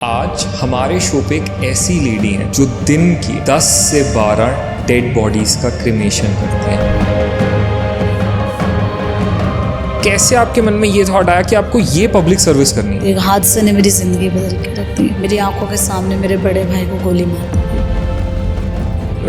आज हमारे शो पे एक ऐसी लेडी हैं जो दिन की 10 से 12 डेड बॉडीज का क्रिमेशन करती हैं। कैसे आपके मन में ये थॉट आया कि आपको ये पब्लिक सर्विस करनी है? एक हादसे ने मेरी जिंदगी बदल के रख दी। मेरी आंखों के सामने मेरे बड़े भाई को गोली मार दी।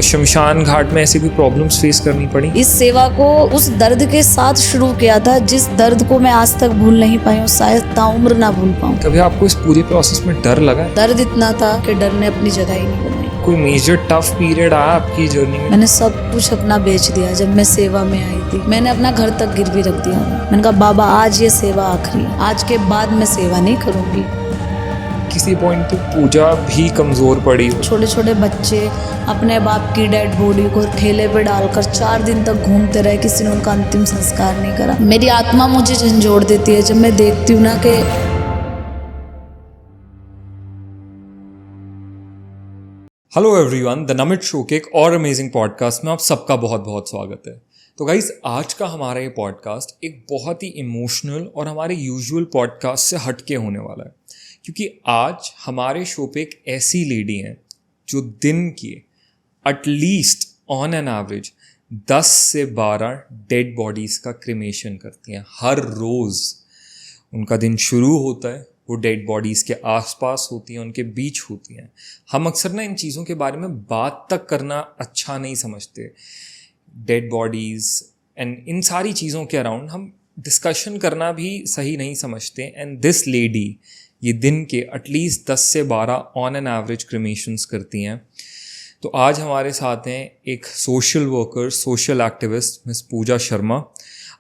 शमशान घाट में ऐसी भी प्रॉब्लम्स फेस करनी पड़ी? इस सेवा को उस दर्द के साथ शुरू किया था जिस दर्द को मैं आज तक भूल नहीं पाई हूँ, शायद ताउम्र ना भूल पाऊँ। कभी आपको इस पूरे प्रोसेस में डर लगा है? दर्द इतना था कि डर ने अपनी जगह ही नहीं बनाई। कोई मेजर टफ पीरियड आया आपकी जर्नी में? मैंने सब कुछ अपना बेच दिया जब मैं सेवा में आई थी। मैंने अपना घर तक गिरवी रख दिया। मैंने कहा बाबा आज ये सेवा आखिरी है, आज के बाद मैं सेवा नहीं करूंगी। किसी पॉइंट पे पूजा भी कमजोर पड़ी? छोटे छोटे बच्चे अपने बाप की डेड बॉडी को ठेले पे डालकर 4 दिन तक घूमते रहे, किसी ने उनका अंतिम संस्कार नहीं करा। मेरी आत्मा मुझे झंझोड़ देती है जब मैं देखती हूँ ना कि hello everyone, the Namit show के एक और अमेजिंग पॉडकास्ट में आप सबका बहुत बहुत स्वागत है। तो गाइज, आज का हमारा ये पॉडकास्ट एक बहुत ही इमोशनल और हमारे यूजुअल पॉडकास्ट से हटके होने वाला है, क्योंकि आज हमारे शो पे एक ऐसी लेडी हैं जो दिन की एटलीस्ट ऑन एन एवरेज 10 से 12 डेड बॉडीज़ का क्रिमेशन करती हैं हर रोज़। उनका दिन शुरू होता है, वो डेड बॉडीज़ के आसपास होती हैं, उनके बीच होती हैं। हम अक्सर ना इन चीज़ों के बारे में बात तक करना अच्छा नहीं समझते। डेड बॉडीज़ एंड इन सारी चीज़ों के अराउंड हम डिस्कशन करना भी सही नहीं समझते। एंड दिस लेडी ये दिन के एटलीस्ट 10 से 12 ऑन एन एवरेज क्रिमेशंस करती हैं। तो आज हमारे साथ हैं एक social worker, social activist miss Pooja Sharma.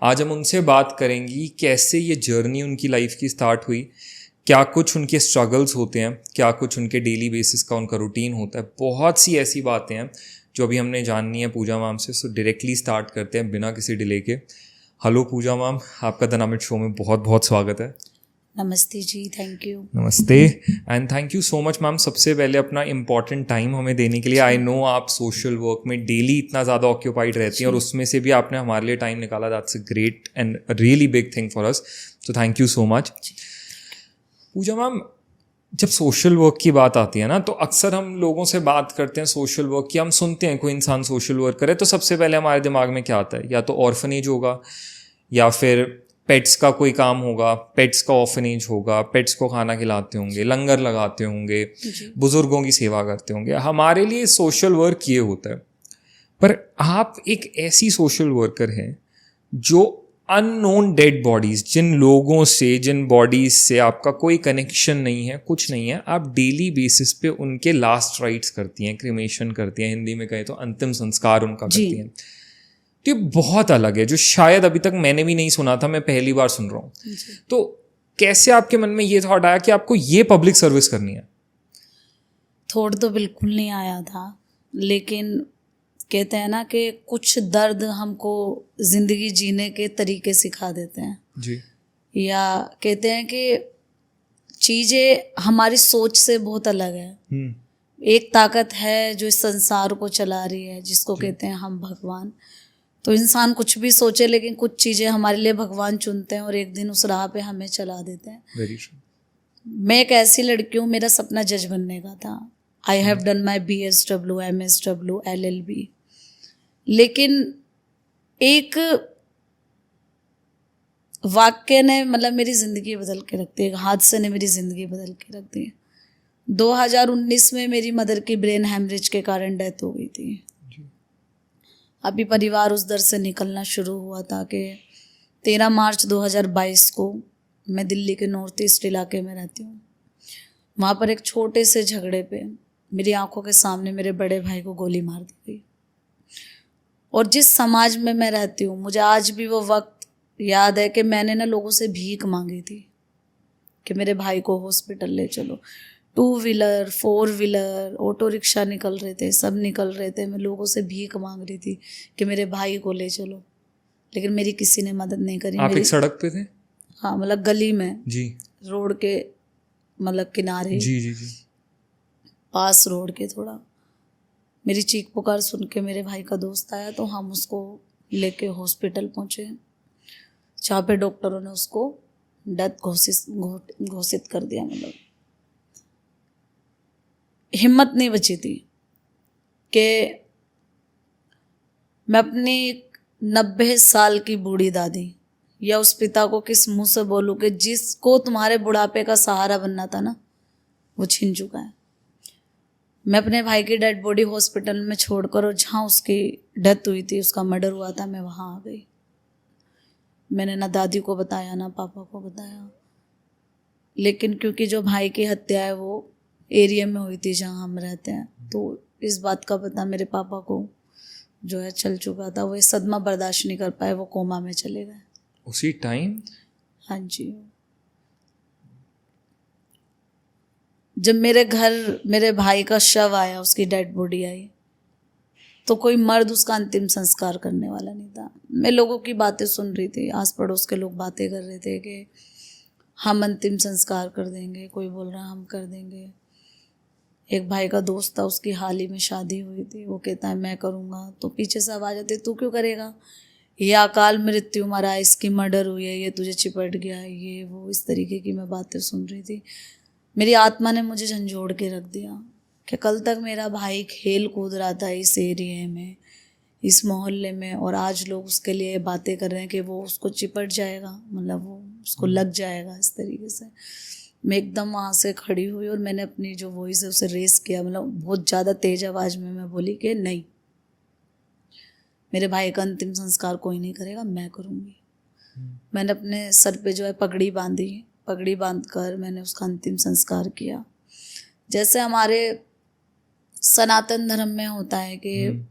आज हम उनसे बात करेंगी कैसे ये जर्नी उनकी लाइफ की स्टार्ट हुई, क्या कुछ उनके स्ट्रगल्स होते हैं, क्या कुछ उनके डेली बेसिस का उनका रूटीन होता है। बहुत सी ऐसी बातें हैं जो अभी हमने जाननी है पूजा मैम से। सो डायरेक्टली स्टार्ट करते हैं बिना किसी डिले के। हेलो पूजा मैम, आपका द नमित शो में बहुत बहुत स्वागत है। नमस्ते जी, थैंक यू। नमस्ते and thank you so much ma'am, सबसे पहले अपना इम्पॉर्टेंट टाइम हमें देने के लिए। आई नो आप सोशल वर्क में डेली इतना ज़्यादा ऑक्यूपाइड रहती हैं और उसमें से भी आपने हमारे लिए टाइम निकाला। That's a great and really big thing for us, so thank you so much. Pooja ma'am, जब सोशल वर्क की बात आती है ना, तो अक्सर हम लोगों से बात करते हैं सोशल वर्क की। हम सुनते हैं कोई इंसान सोशल वर्क करे तो सबसे पहले हमारे दिमाग में क्या आता है? या तो ऑर्फनेज होगा, या फिर पेट्स का कोई काम होगा, पेट्स का ऑर्फनेज होगा, पेट्स को खाना खिलाते होंगे, लंगर लगाते होंगे, बुजुर्गों की सेवा करते होंगे। हमारे लिए सोशल वर्क ये होता है। पर आप एक ऐसी सोशल वर्कर हैं जो अननोन डेड बॉडीज़, जिन लोगों से, जिन बॉडीज़ से आपका कोई कनेक्शन नहीं है, कुछ नहीं है, आप डेली बेसिस पे उनके लास्ट राइट्स करती हैं, क्रिमेशन करती हैं, हिंदी में कहें तो अंतिम संस्कार उनका करती हैं। तो ये बहुत अलग है, जो शायद अभी तक मैंने भी नहीं सुना था, मैं पहली बार सुन रहा हूँ। तो कैसे आपके मन में ये थॉट आया कि आपको ये पब्लिक सर्विस करनी है? थॉट तो बिल्कुल नहीं आया था, लेकिन कहते हैं ना कि कुछ दर्द हमको जिंदगी जीने के तरीके सिखा देते हैं जी। या कहते हैं कि चीज़ें हमारी सोच से बहुत अलग है। एक ताकत है जो इस संसार को चला रही है, जिसको कहते हैं हम भगवान। तो इंसान कुछ भी सोचे, लेकिन कुछ चीज़ें हमारे लिए भगवान चुनते हैं और एक दिन उस राह पे हमें चला देते हैं। Very true. मैं एक ऐसी लड़की हूँ, मेरा सपना जज बनने का था। I have done my BSW, MSW, LLB, लेकिन एक वाक्य ने मतलब मेरी ज़िंदगी बदल के रख दी, एक हादसे ने मेरी ज़िंदगी बदल के रख दी। 2019 में मेरी मदर की ब्रेन हैमरेज के कारण डेथ हो गई थी। अभी परिवार उस दर से निकलना शुरू हुआ था कि 13 मार्च 2022 को मैं दिल्ली के नॉर्थ ईस्ट इलाके में रहती हूँ। वहाँ पर एक छोटे से झगड़े पे मेरी आंखों के सामने मेरे बड़े भाई को गोली मार दी गई। और जिस समाज में मैं रहती हूँ, मुझे आज भी वो वक्त याद है कि मैंने ना लोगों से भीख मांगी थी कि मेरे भाई को हॉस्पिटल ले चलो। 2 व्हीलर, 4 व्हीलर, ऑटो रिक्शा निकल रहे थे, सब निकल रहे थे। मैं लोगों से भीख मांग रही थी कि मेरे भाई को ले चलो, लेकिन मेरी किसी ने मदद नहीं करी। आप एक सड़क पे थे? हाँ, मतलब गली में जी, रोड के मतलब किनारे, जी जी जी, पास रोड के थोड़ा। मेरी चीख पुकार सुन के मेरे भाई का दोस्त आया, तो हम उसको लेके हॉस्पिटल पहुँचे, जहाँ पे डॉक्टरों ने उसको डेथ घोषित कर दिया। मतलब हिम्मत नहीं बची थी कि मैं अपनी 90 साल की बूढ़ी दादी या उस पिता को किस मुंह से बोलूं कि जिसको तुम्हारे बुढ़ापे का सहारा बनना था ना, वो छीन चुका है। मैं अपने भाई की डेड बॉडी हॉस्पिटल में छोड़कर, और जहाँ उसकी डेथ हुई थी, उसका मर्डर हुआ था, मैं वहाँ आ गई। मैंने ना दादी को बताया ना पापा को बताया, लेकिन क्योंकि जो भाई की हत्या है वो एरिया में हुई थी जहाँ हम रहते हैं, तो इस बात का पता मेरे पापा को जो है चल चुका था। वो ये सदमा बर्दाश्त नहीं कर पाए, वो कोमा में चले गए उसी टाइम। हाँ जी। जब मेरे घर मेरे भाई का शव आया, उसकी डेड बॉडी आई, तो कोई मर्द उसका अंतिम संस्कार करने वाला नहीं था। मैं लोगों की बातें सुन रही थी, आस पड़ोस के लोग बातें कर रहे थे कि हम अंतिम संस्कार कर देंगे, कोई बोल रहा हम कर देंगे। एक भाई का दोस्त था, उसकी हाल ही में शादी हुई थी, वो कहता है मैं करूँगा, तो पीछे से आवाज़ आती तू क्यों करेगा, ये अकाल मृत्यु मरा, इसकी मर्डर हुई है, ये तुझे चिपट गया है, ये वो। इस तरीके की मैं बातें सुन रही थी। मेरी आत्मा ने मुझे झंझोड़ के रख दिया कि कल तक मेरा भाई खेल कूद रहा था इस एरिया में, इस मोहल्ले में, और आज लोग उसके लिए बातें कर रहे हैं कि वो उसको चिपट जाएगा, मतलब वो उसको लग जाएगा। इस तरीके से मैं एकदम वहाँ से खड़ी हुई और मैंने अपनी जो वॉइस है उसे रेस किया, मतलब बहुत ज़्यादा तेज आवाज़ में मैं बोली कि नहीं, मेरे भाई का अंतिम संस्कार कोई नहीं करेगा, मैं करूँगी। मैंने अपने सर पे जो है पगड़ी बांधी, पगड़ी बांधकर मैंने उसका अंतिम संस्कार किया। जैसे हमारे सनातन धर्म में होता है कि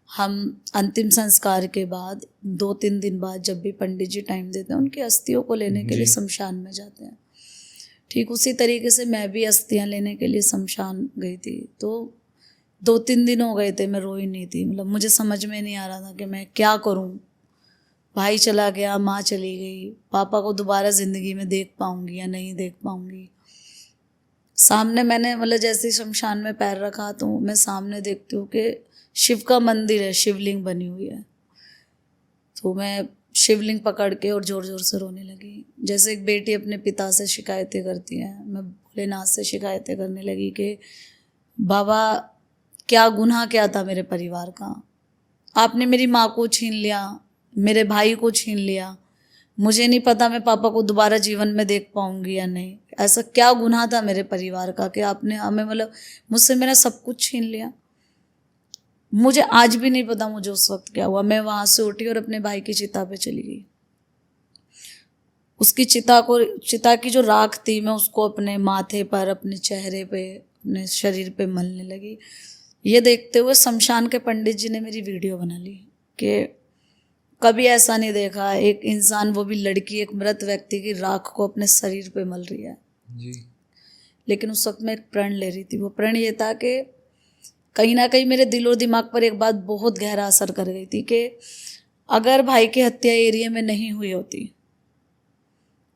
हम अंतिम संस्कार के बाद 2-3 दिन बाद जब भी पंडित जी टाइम देते हैं, उनकी अस्थियों को लेने के लिए शमशान में जाते हैं। ठीक उसी तरीके से मैं भी अस्थियाँ लेने के लिए शमशान गई थी। तो 2-3 दिन हो गए थे, मैं रोई नहीं थी। मतलब मुझे समझ में नहीं आ रहा था कि मैं क्या करूं। भाई चला गया, माँ चली गई, पापा को दोबारा ज़िंदगी में देख पाऊंगी या नहीं देख पाऊंगी। सामने मैंने मतलब जैसे शमशान में पैर रखा तो मैं सामने देखती हूँ कि शिव का मंदिर है, शिवलिंग बनी हुई है। तो मैं शिवलिंग पकड़ के और ज़ोर ज़ोर से रोने लगी। जैसे एक बेटी अपने पिता से शिकायतें करती है, मैं भोलेनाथ से शिकायतें करने लगी कि बाबा क्या गुनाह क्या था मेरे परिवार का, आपने मेरी माँ को छीन लिया, मेरे भाई को छीन लिया, मुझे नहीं पता मैं पापा को दोबारा जीवन में देख पाऊंगी या नहीं। ऐसा क्या गुनाह था मेरे परिवार का कि आपने हमें मतलब मुझसे मेरा सब कुछ छीन लिया। मुझे आज भी नहीं पता मुझे उस वक्त क्या हुआ। मैं वहाँ से उठी और अपने भाई की चिता पे चली गई। उसकी चिता की जो राख थी, मैं उसको अपने माथे पर, अपने चेहरे पे, अपने शरीर पे मलने लगी। ये देखते हुए शमशान के पंडित जी ने मेरी वीडियो बना ली कि कभी ऐसा नहीं देखा एक इंसान, वो भी लड़की, एक मृत व्यक्ति की राख को अपने शरीर पे मल रही है जी। लेकिन उस वक्त मैं एक प्रण ले रही थी। वो प्रण ये था कि कहीं ना कहीं मेरे दिल और दिमाग पर एक बात बहुत गहरा असर कर गई थी कि अगर भाई की हत्या एरिया में नहीं हुई होती,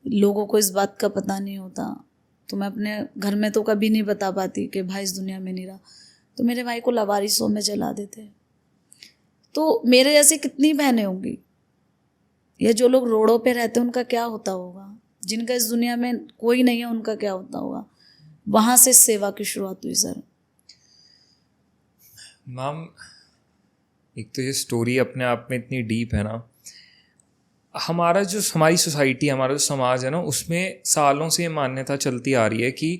लोगों को इस बात का पता नहीं होता, तो मैं अपने घर में तो कभी नहीं बता पाती कि भाई इस दुनिया में नहीं रहा, तो मेरे भाई को लवारिसों में जला देते। तो मेरे जैसे कितनी बहनें होंगी, या जो लोग रोडों पे रहते हैं उनका क्या होता होगा, जिनका इस दुनिया में कोई नहीं है उनका क्या होता होगा। वहाँ से सेवा की शुरुआत हुई सर। मैम, एक तो ये स्टोरी अपने आप में इतनी डीप है ना। हमारी सोसाइटी, हमारा जो समाज है ना, उसमें सालों से ये मान्यता चलती आ रही है कि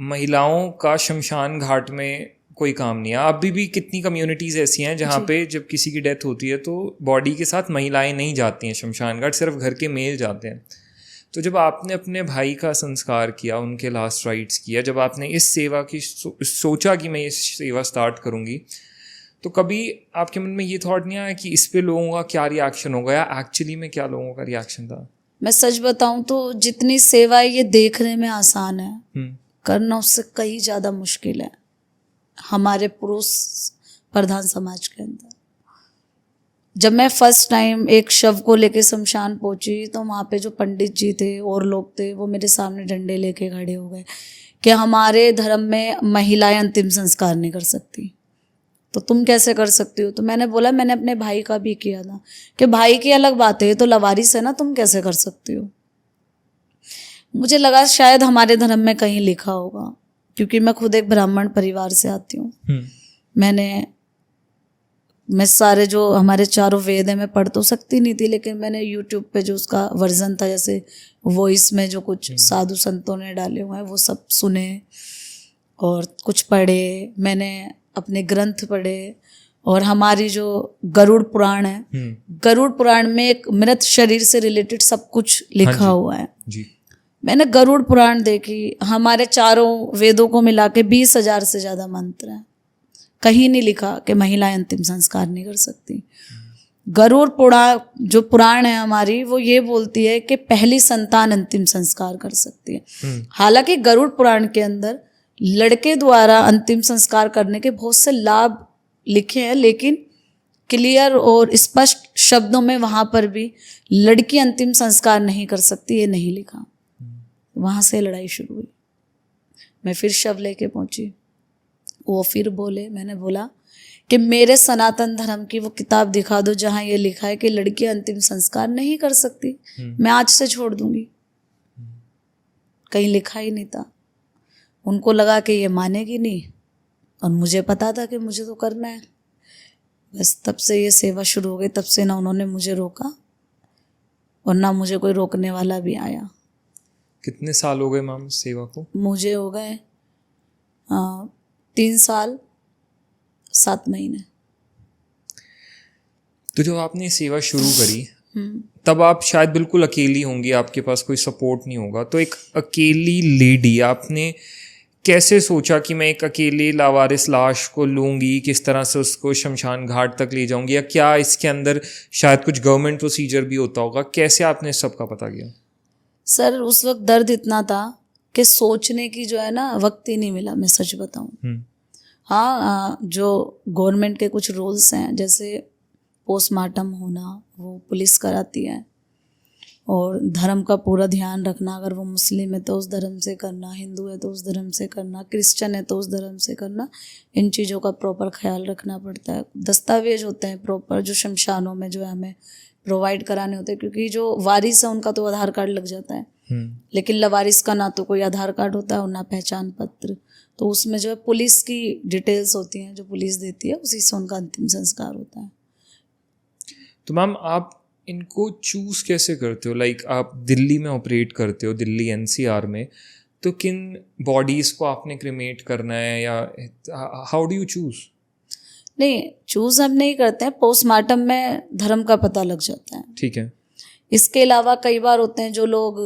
महिलाओं का शमशान घाट में कोई काम नहीं है। अभी भी कितनी कम्युनिटीज़ ऐसी हैं जहाँ पे जब किसी की डेथ होती है तो बॉडी के साथ महिलाएं नहीं जाती हैं शमशान घाट, सिर्फ घर के मेल जाते हैं। तो जब आपने अपने भाई का संस्कार किया, उनके लास्ट राइट्स किया, जब आपने इस सेवा की सोचा कि मैं ये सेवा स्टार्ट करूँगी, तो कभी आपके मन में ये थॉट नहीं आया कि इस पे लोगों का क्या रिएक्शन होगा, या एक्चुअली में क्या लोगों का रिएक्शन था? मैं सच बताऊं तो जितनी सेवा ये देखने में आसान है, करना उससे कहीं ज़्यादा मुश्किल है हमारे पुरुष प्रधान समाज के अंदर। जब मैं फर्स्ट टाइम एक शव को लेके शमशान पहुंची तो वहाँ पे जो पंडित जी थे और लोग थे, वो मेरे सामने डंडे लेके खड़े हो गए कि हमारे धर्म में महिलाएं अंतिम संस्कार नहीं कर सकती, तो तुम कैसे कर सकती हो। तो मैंने बोला मैंने अपने भाई का भी किया था कि भाई की अलग बात है, तो लवारिस है ना, तुम कैसे कर सकती हो। मुझे लगा शायद हमारे धर्म में कहीं लिखा होगा, क्योंकि मैं खुद एक ब्राह्मण परिवार से आती हूँ। मैं सारे जो हमारे चारों वेद है मैं पढ़ तो सकती नहीं थी, लेकिन मैंने यूट्यूब पे जो उसका वर्जन था, जैसे वॉइस में जो कुछ साधु संतों ने डाले हुए हैं वो सब सुने और कुछ पढ़े, मैंने अपने ग्रंथ पढ़े। और हमारी जो गरुड़ पुराण है, गरुड़ पुराण में एक मृत शरीर से रिलेटेड सब कुछ लिखा हुआ है जी। मैंने गरुड़ पुराण देखी, हमारे चारों वेदों को मिला के 20,000 से ज़्यादा मंत्र हैं। कहीं नहीं लिखा कि महिलाएं अंतिम संस्कार नहीं कर सकती। गरुड़ पुराण जो पुराण है हमारी, वो ये बोलती है कि पहली संतान अंतिम संस्कार कर सकती है। हालांकि गरुड़ पुराण के अंदर लड़के द्वारा अंतिम संस्कार करने के बहुत से लाभ लिखे हैं, लेकिन क्लियर और स्पष्ट शब्दों में वहां पर भी लड़की अंतिम संस्कार नहीं कर सकती ये नहीं लिखा। वहां से लड़ाई शुरू हुई। मैं फिर शव लेके पहुंची, वो फिर बोले, मैंने बोला कि मेरे सनातन धर्म की वो किताब दिखा दो जहां ये लिखा है कि लड़की अंतिम संस्कार नहीं कर सकती। मैं आज से छोड़ दूंगी। कहीं लिखा ही नहीं था। उनको लगा कि ये मानेगी नहीं, और मुझे पता था कि मुझे तो करना है। बस तब से ये सेवा शुरू हो गई। तब से ना उन्होंने मुझे रोका और ना मुझे कोई रोकने वाला भी आया। कितने साल हो गए मैम सेवा को? मुझे हो गए 3 साल 7 महीने। तो जब आपने सेवा शुरू करी तब आप शायद बिल्कुल अकेली होंगी, आपके पास कोई सपोर्ट नहीं होगा। तो एक अकेली लेडी, आपने कैसे सोचा कि मैं एक अकेले लावारिस लाश को लूँगी, किस तरह से उसको शमशान घाट तक ले जाऊँगी, या क्या इसके अंदर शायद कुछ गवर्नमेंट प्रोसीजर भी होता होगा? कैसे आपने सबका पता किया? सर उस वक्त दर्द इतना था कि सोचने की जो है ना वक्त ही नहीं मिला, मैं सच बताऊं। हाँ, जो गवर्नमेंट के कुछ रूल्स हैं, जैसे पोस्टमार्टम होना वो पुलिस कराती है, और धर्म का पूरा ध्यान रखना। अगर वो मुस्लिम है तो उस धर्म से करना, हिंदू है तो उस धर्म से करना, क्रिश्चियन है तो उस धर्म से करना। इन चीज़ों का प्रॉपर ख्याल रखना पड़ता है। दस्तावेज होते हैं प्रॉपर जो शमशानों में जो है हमें प्रोवाइड कराने होते हैं, क्योंकि जो वारिस है उनका तो आधार कार्ड लग जाता है, लेकिन लवारिस का ना तो कोई आधार कार्ड होता है और ना पहचान पत्र। तो उसमें जो है पुलिस की डिटेल्स होती हैं जो पुलिस देती है, उसी से उनका अंतिम संस्कार होता है। तो मैम आप इनको चूज कैसे करते हो? लाइक आप दिल्ली में ऑपरेट करते हो, दिल्ली एनसीआर में, तो किन बॉडीज को आपने क्रिमेट करना है, या हाउ डू यू चूज? नहीं, चूज हम नहीं करते हैं। पोस्टमार्टम में धर्म का पता लग जाता है। ठीक है। इसके अलावा कई बार होते हैं जो लोग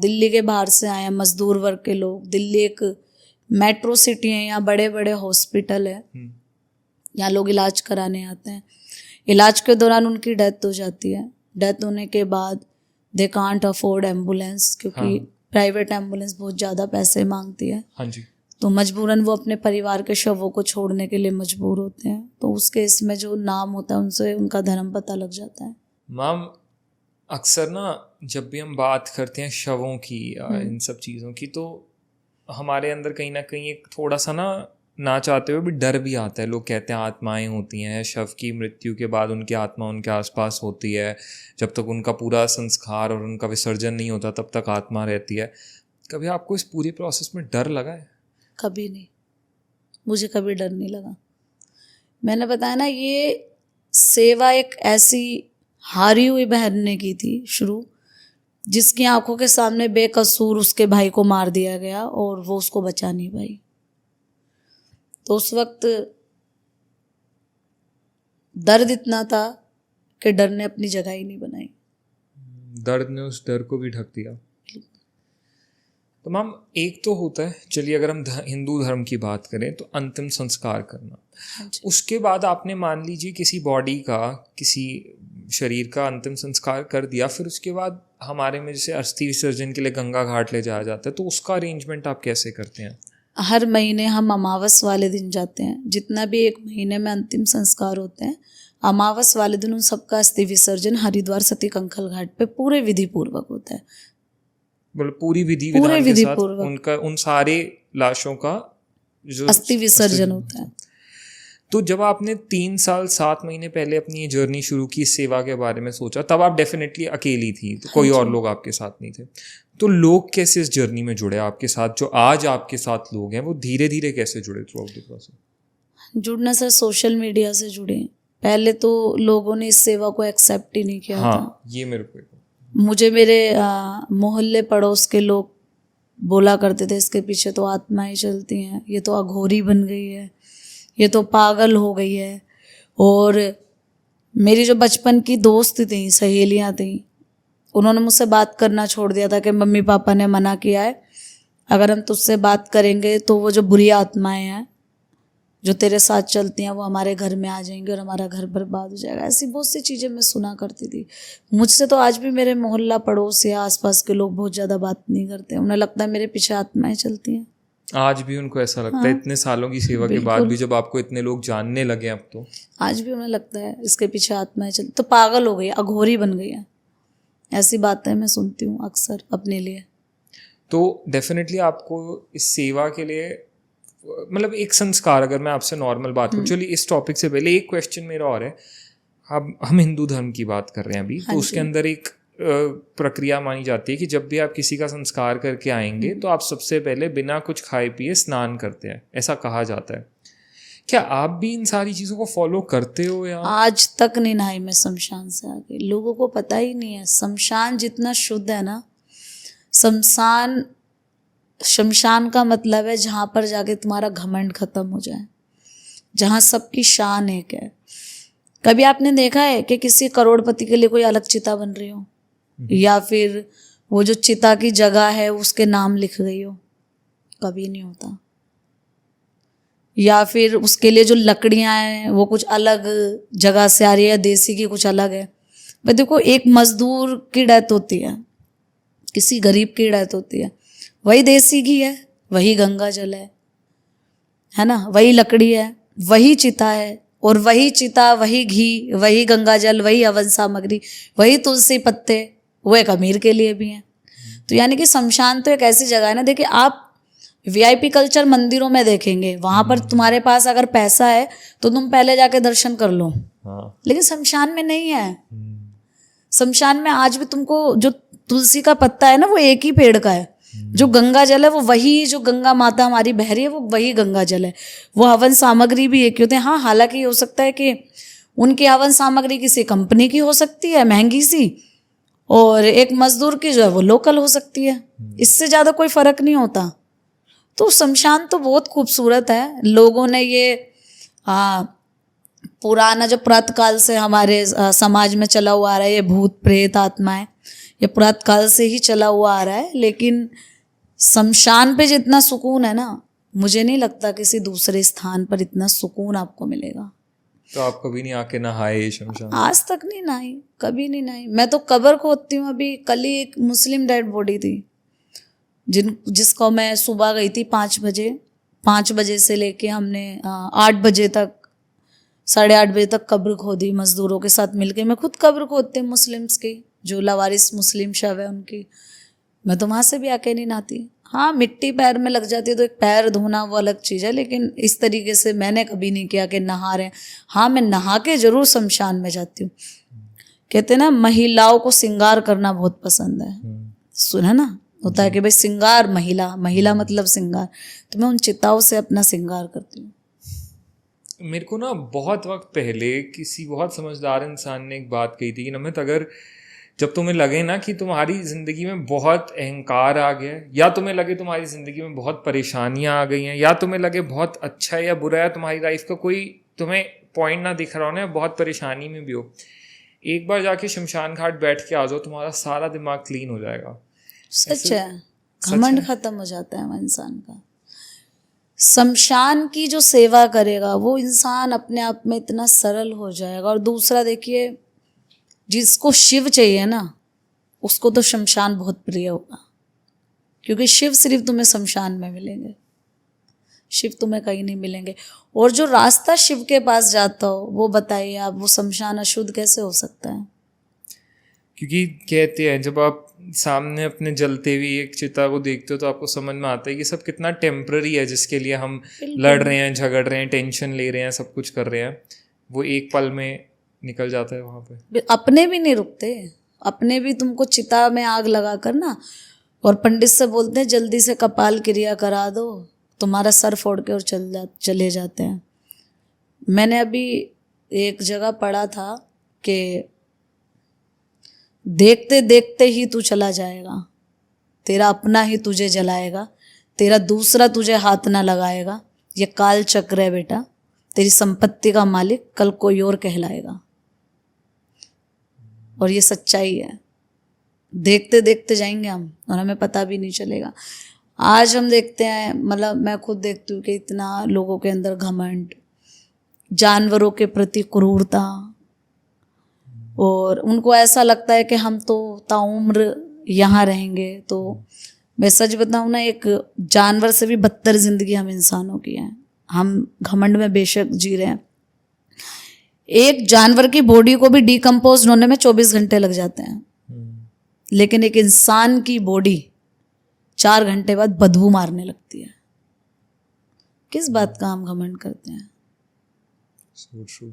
दिल्ली के बाहर से आए हैं, मजदूर वर्ग के लोग। दिल्ली एक मेट्रो सिटी है, यहाँ बड़े बड़े हॉस्पिटल है, यहाँ लोग इलाज कराने आते हैं। इलाज के दौरान उनकी डेथ हो जाती है। डेथ होने के बाद दे कांट अफोर्ड एम्बुलेंस, क्योंकि प्राइवेट एम्बुलेंस बहुत ज़्यादा पैसे मांगती है। हाँ जी। तो मजबूरन वो अपने परिवार के शवों को छोड़ने के लिए मजबूर होते हैं। तो उस केस में जो नाम होता है उनसे उनका धर्म पता लग जाता है। मैम अक्सर ना जब भी हम बात करते हैं शवों की या इन सब चीज़ों की, तो हमारे अंदर कहीं ना कहीं एक थोड़ा सा ना चाहते हुए भी डर भी आता है। लोग कहते हैं आत्माएं होती हैं, शव की मृत्यु के बाद उनकी आत्मा उनके आसपास होती है, जब तक उनका पूरा संस्कार और उनका विसर्जन नहीं होता तब तक आत्मा रहती है। कभी आपको इस पूरी प्रोसेस में डर लगा है? कभी नहीं, मुझे कभी डर नहीं लगा। मैंने बताया ना, ये सेवा एक ऐसी हारी हुई बहन ने की थी शुरू, जिसकी आंखों के सामने बेकसूर उसके भाई को मार दिया गया और वो उसको बचा नहीं पाई। तो उस वक्त दर्द इतना था कि डर ने अपनी जगह ही नहीं बनाई। दर्द ने उस डर को भी ढक दिया। तो मैम एक तो होता है, चलिए अगर हम हिंदू धर्म की बात करें तो अंतिम संस्कार करना, उसके बाद आपने मान लीजिए किसी बॉडी का, किसी शरीर का अंतिम संस्कार कर दिया, फिर उसके बाद हमारे में जैसे अस्थि विसर्जन के लिए गंगा घाट ले जाया जाता है, तो उसका अरेंजमेंट आप कैसे करते हैं? हर महीने हम अमावस वाले दिन जाते हैं। जितना भी एक महीने में अंतिम संस्कार होते हैं, अमावस वाले दिन उन सबका अस्थि विसर्जन हरिद्वार सती कंखल घाट पे पूरे विधि पूर्वक होता है। पूरी विधि विधान के साथ उनका उन सारे लाशों का जो अस्थि विसर्जन होता है। तो जब आपने 3 साल 7 महीने पहले अपनी ये जर्नी शुरू की इस सेवा के बारे में सोचा, तब आप डेफिनेटली अकेली थी, तो कोई और लोग आपके साथ नहीं थे। तो लोग कैसे इस जर्नी में जुड़े आपके साथ? जो आज आपके साथ लोग हैं वो धीरे धीरे कैसे जुड़े थ्रू आउट द प्रोसेस? जुड़ना सर सोशल मीडिया से जुड़े। पहले तो लोगों ने इस सेवा को एक्सेप्ट ही नहीं किया था। हाँ, ये मेरे को मुझे मेरे मोहल्ले पड़ोस के लोग बोला करते थे, इसके पीछे तो आत्माएं चलती हैं, ये तो अघोरी बन गई है, ये तो पागल हो गई है। और मेरी जो बचपन की दोस्त थी, सहेलियां थी, उन्होंने मुझसे बात करना छोड़ दिया था कि मम्मी पापा ने मना किया है, अगर हम तुझसे बात करेंगे तो वो जो बुरी आत्माएं हैं जो तेरे साथ चलती हैं वो हमारे घर में आ जाएंगी और हमारा घर बर्बाद हो जाएगा। ऐसी बहुत सी चीज़ें मैं सुना करती थी। मुझसे तो आज भी मेरे मोहल्ला पड़ोस या आसपास के लोग बहुत ज़्यादा बात नहीं करते, उन्हें लगता है मेरे पीछे आत्माएं चलती हैं। आज भी उनको ऐसा लगता है? इतने सालों की सेवा के बाद भी, जब आपको इतने लोग जानने लगे अब, तो आज भी उन्हें लगता है इसके पीछे आत्माएं चलती, तो पागल हो गई, अघोरी बन गई है। ऐसी बातें मैं सुनती हूँ अक्सर अपने लिए। तो डेफिनेटली आपको इस सेवा के लिए, मतलब एक संस्कार, अगर मैं आपसे नॉर्मल बात करूँ, चलिए इस टॉपिक से पहले एक क्वेश्चन मेरा और है। हम हिंदू धर्म की बात कर रहे हैं अभी, तो उसके अंदर एक प्रक्रिया मानी जाती है कि जब भी आप किसी का संस्कार करके आएंगे तो आप सबसे पहले बिना कुछ खाए पिए स्नान करते हैं, ऐसा कहा जाता है। क्या आप भी इन सारी चीज़ों को फॉलो करते हो? या आज तक नहीं नहाई मैं शमशान से आके, लोगों को पता ही नहीं है। शमशान जितना शुद्ध है ना, शमशान का मतलब है जहाँ पर जाके तुम्हारा घमंड खत्म हो जाए, जहाँ सबकी शान एक है। कभी आपने देखा है कि किसी करोड़पति के लिए कोई अलग चिता बन रही हो, या फिर वो जो चिता की जगह है उसके नाम लिख गई हो? कभी नहीं होता। या फिर उसके लिए जो लकड़ियां हैं वो कुछ अलग जगह से आ रही है, देसी की कुछ अलग है। भाई देखो, एक मजदूर की डेथ होती है, किसी गरीब की डेथ होती है, वही देसी घी है, वही गंगा जल है ना, वही लकड़ी है, वही चिता है, और वही चिता, वही घी, वही गंगा जल, वही हवन सामग्री, वही तुलसी पत्ते, वो एक अमीर के लिए भी हैं। तो यानी कि शमशान तो एक ऐसी जगह है ना, देखिए आप वीआईपी कल्चर मंदिरों में देखेंगे, वहां पर तुम्हारे पास अगर पैसा है तो तुम पहले जाके दर्शन कर लो। हाँ। लेकिन शमशान में नहीं है। शमशान में आज भी तुमको जो तुलसी का पत्ता है ना, वो एक ही पेड़ का है। जो गंगा जल है वो वही, जो गंगा माता हमारी बह रही है वो वही गंगा जल है। वो हवन सामग्री भी एक ही होते हैं। हाँ, हालांकि हो सकता है कि उनकी हवन सामग्री किसी कंपनी की हो सकती है महंगी सी, और एक मजदूर की जो है वो लोकल हो सकती है, इससे ज़्यादा कोई फर्क नहीं होता। तो शमशान तो बहुत खूबसूरत है। लोगों ने ये पुराना जो प्रातः काल से हमारे समाज में चला हुआ आ रहा है, ये भूत प्रेत आत्माएं, ये प्रातः काल से ही चला हुआ आ रहा है। लेकिन शमशान पे जितना सुकून है ना, मुझे नहीं लगता किसी दूसरे स्थान पर इतना सुकून आपको मिलेगा। तो आप कभी नहीं आके नहाए शमशान? आज तक नहीं नहाई, कभी नहीं नहाई। मैं तो कब्र खोदती हूँ। अभी कल ही एक मुस्लिम डेड बॉडी थी जिसको मैं सुबह गई थी 5 बजे। 5 बजे से लेके हमने 8 बजे तक, 8:30 बजे तक कब्र खोदी मजदूरों के साथ मिलके। मैं खुद कब्र खोदती हूँ मुस्लिम्स की, जो लावारिस मुस्लिम शव है उनकी। मैं तो वहाँ से भी आके नहीं नहाती। हाँ, मिट्टी पैर में लग जाती है तो एक पैर धोना वो अलग चीज़ है, लेकिन इस तरीके से मैंने कभी नहीं किया कि नहा रहे हैं। हाँ, मैं नहा के जरूर शमशान में जाती हूँ। कहते हैं ना, महिलाओं को श्रृंगार करना बहुत पसंद है, सुना ना, होता है कि भाई श्रृंगार, महिला मतलब श्रृंगार। तो मैं उन चिताओं से अपना श्रृंगार करती हूँ। मेरे को ना बहुत वक्त पहले किसी बहुत समझदार इंसान ने एक बात कही थी कि नमित, अगर जब तुम्हें लगे ना कि तुम्हारी ज़िंदगी में बहुत अहंकार आ गया, या तुम्हें लगे तुम्हारी ज़िंदगी में बहुत परेशानियां आ गई हैं, या तुम्हें लगे बहुत अच्छा या बुरा है तुम्हारी लाइफ का, कोई तुम्हें पॉइंट ना दिख रहा हो ना, बहुत परेशानी में भी हो, एक बार जाके शमशान घाट बैठ के आ जाओ, तुम्हारा सारा दिमाग क्लीन हो जाएगा। सच है, घमंड खत्म हो जाता है इंसान का। शमशान की जो सेवा करेगा वो इंसान अपने आप में इतना सरल हो जाएगा। और दूसरा देखिए, जिसको शिव चाहिए ना, उसको तो शमशान बहुत प्रिय होगा, क्योंकि शिव सिर्फ तुम्हें शमशान में मिलेंगे, शिव तुम्हें कहीं नहीं मिलेंगे। और जो रास्ता शिव के पास जाता हो, वो बताइए आप, वो शमशान अशुद्ध कैसे हो सकता है? क्योंकि कहते हैं जब आप सामने अपने जलते हुए एक चिता को देखते हो तो आपको समझ में आता है कि सब कितना टेम्पररी है, जिसके लिए हम लड़ रहे हैं, झगड़ रहे हैं, टेंशन ले रहे हैं, सब कुछ कर रहे हैं, वो एक पल में निकल जाता है वहाँ पे। अपने भी नहीं रुकते, अपने भी तुमको चिता में आग लगा कर ना, और पंडित से बोलते हैं जल्दी से कपाल क्रिया करा दो, तुम्हारा सर फोड़ के और चले जाते हैं। मैंने अभी एक जगह पढ़ा था कि देखते देखते ही तू चला जाएगा, तेरा अपना ही तुझे जलाएगा, तेरा दूसरा तुझे हाथ ना लगाएगा, ये काल चक्र है बेटा, तेरी संपत्ति का मालिक कल कोई और कहलाएगा। और ये सच्चाई है, देखते देखते जाएंगे हम और हमें पता भी नहीं चलेगा। आज हम देखते हैं, मतलब मैं खुद देखती हूँ कि इतना लोगों के अंदर घमंड, जानवरों के प्रति क्रूरता, और उनको ऐसा लगता है कि हम तो ताउम्र यहाँ रहेंगे। तो मैं सच बताऊँ ना, एक जानवर से भी बदतर जिंदगी हम इंसानों की है। हम घमंड में बेशक जी रहे हैं, एक जानवर की बॉडी को भी डिकम्पोज होने में 24 घंटे लग जाते हैं, लेकिन एक इंसान की बॉडी 4 घंटे बाद बदबू मारने लगती है। किस बात का हम घमंड करते हैं? So true.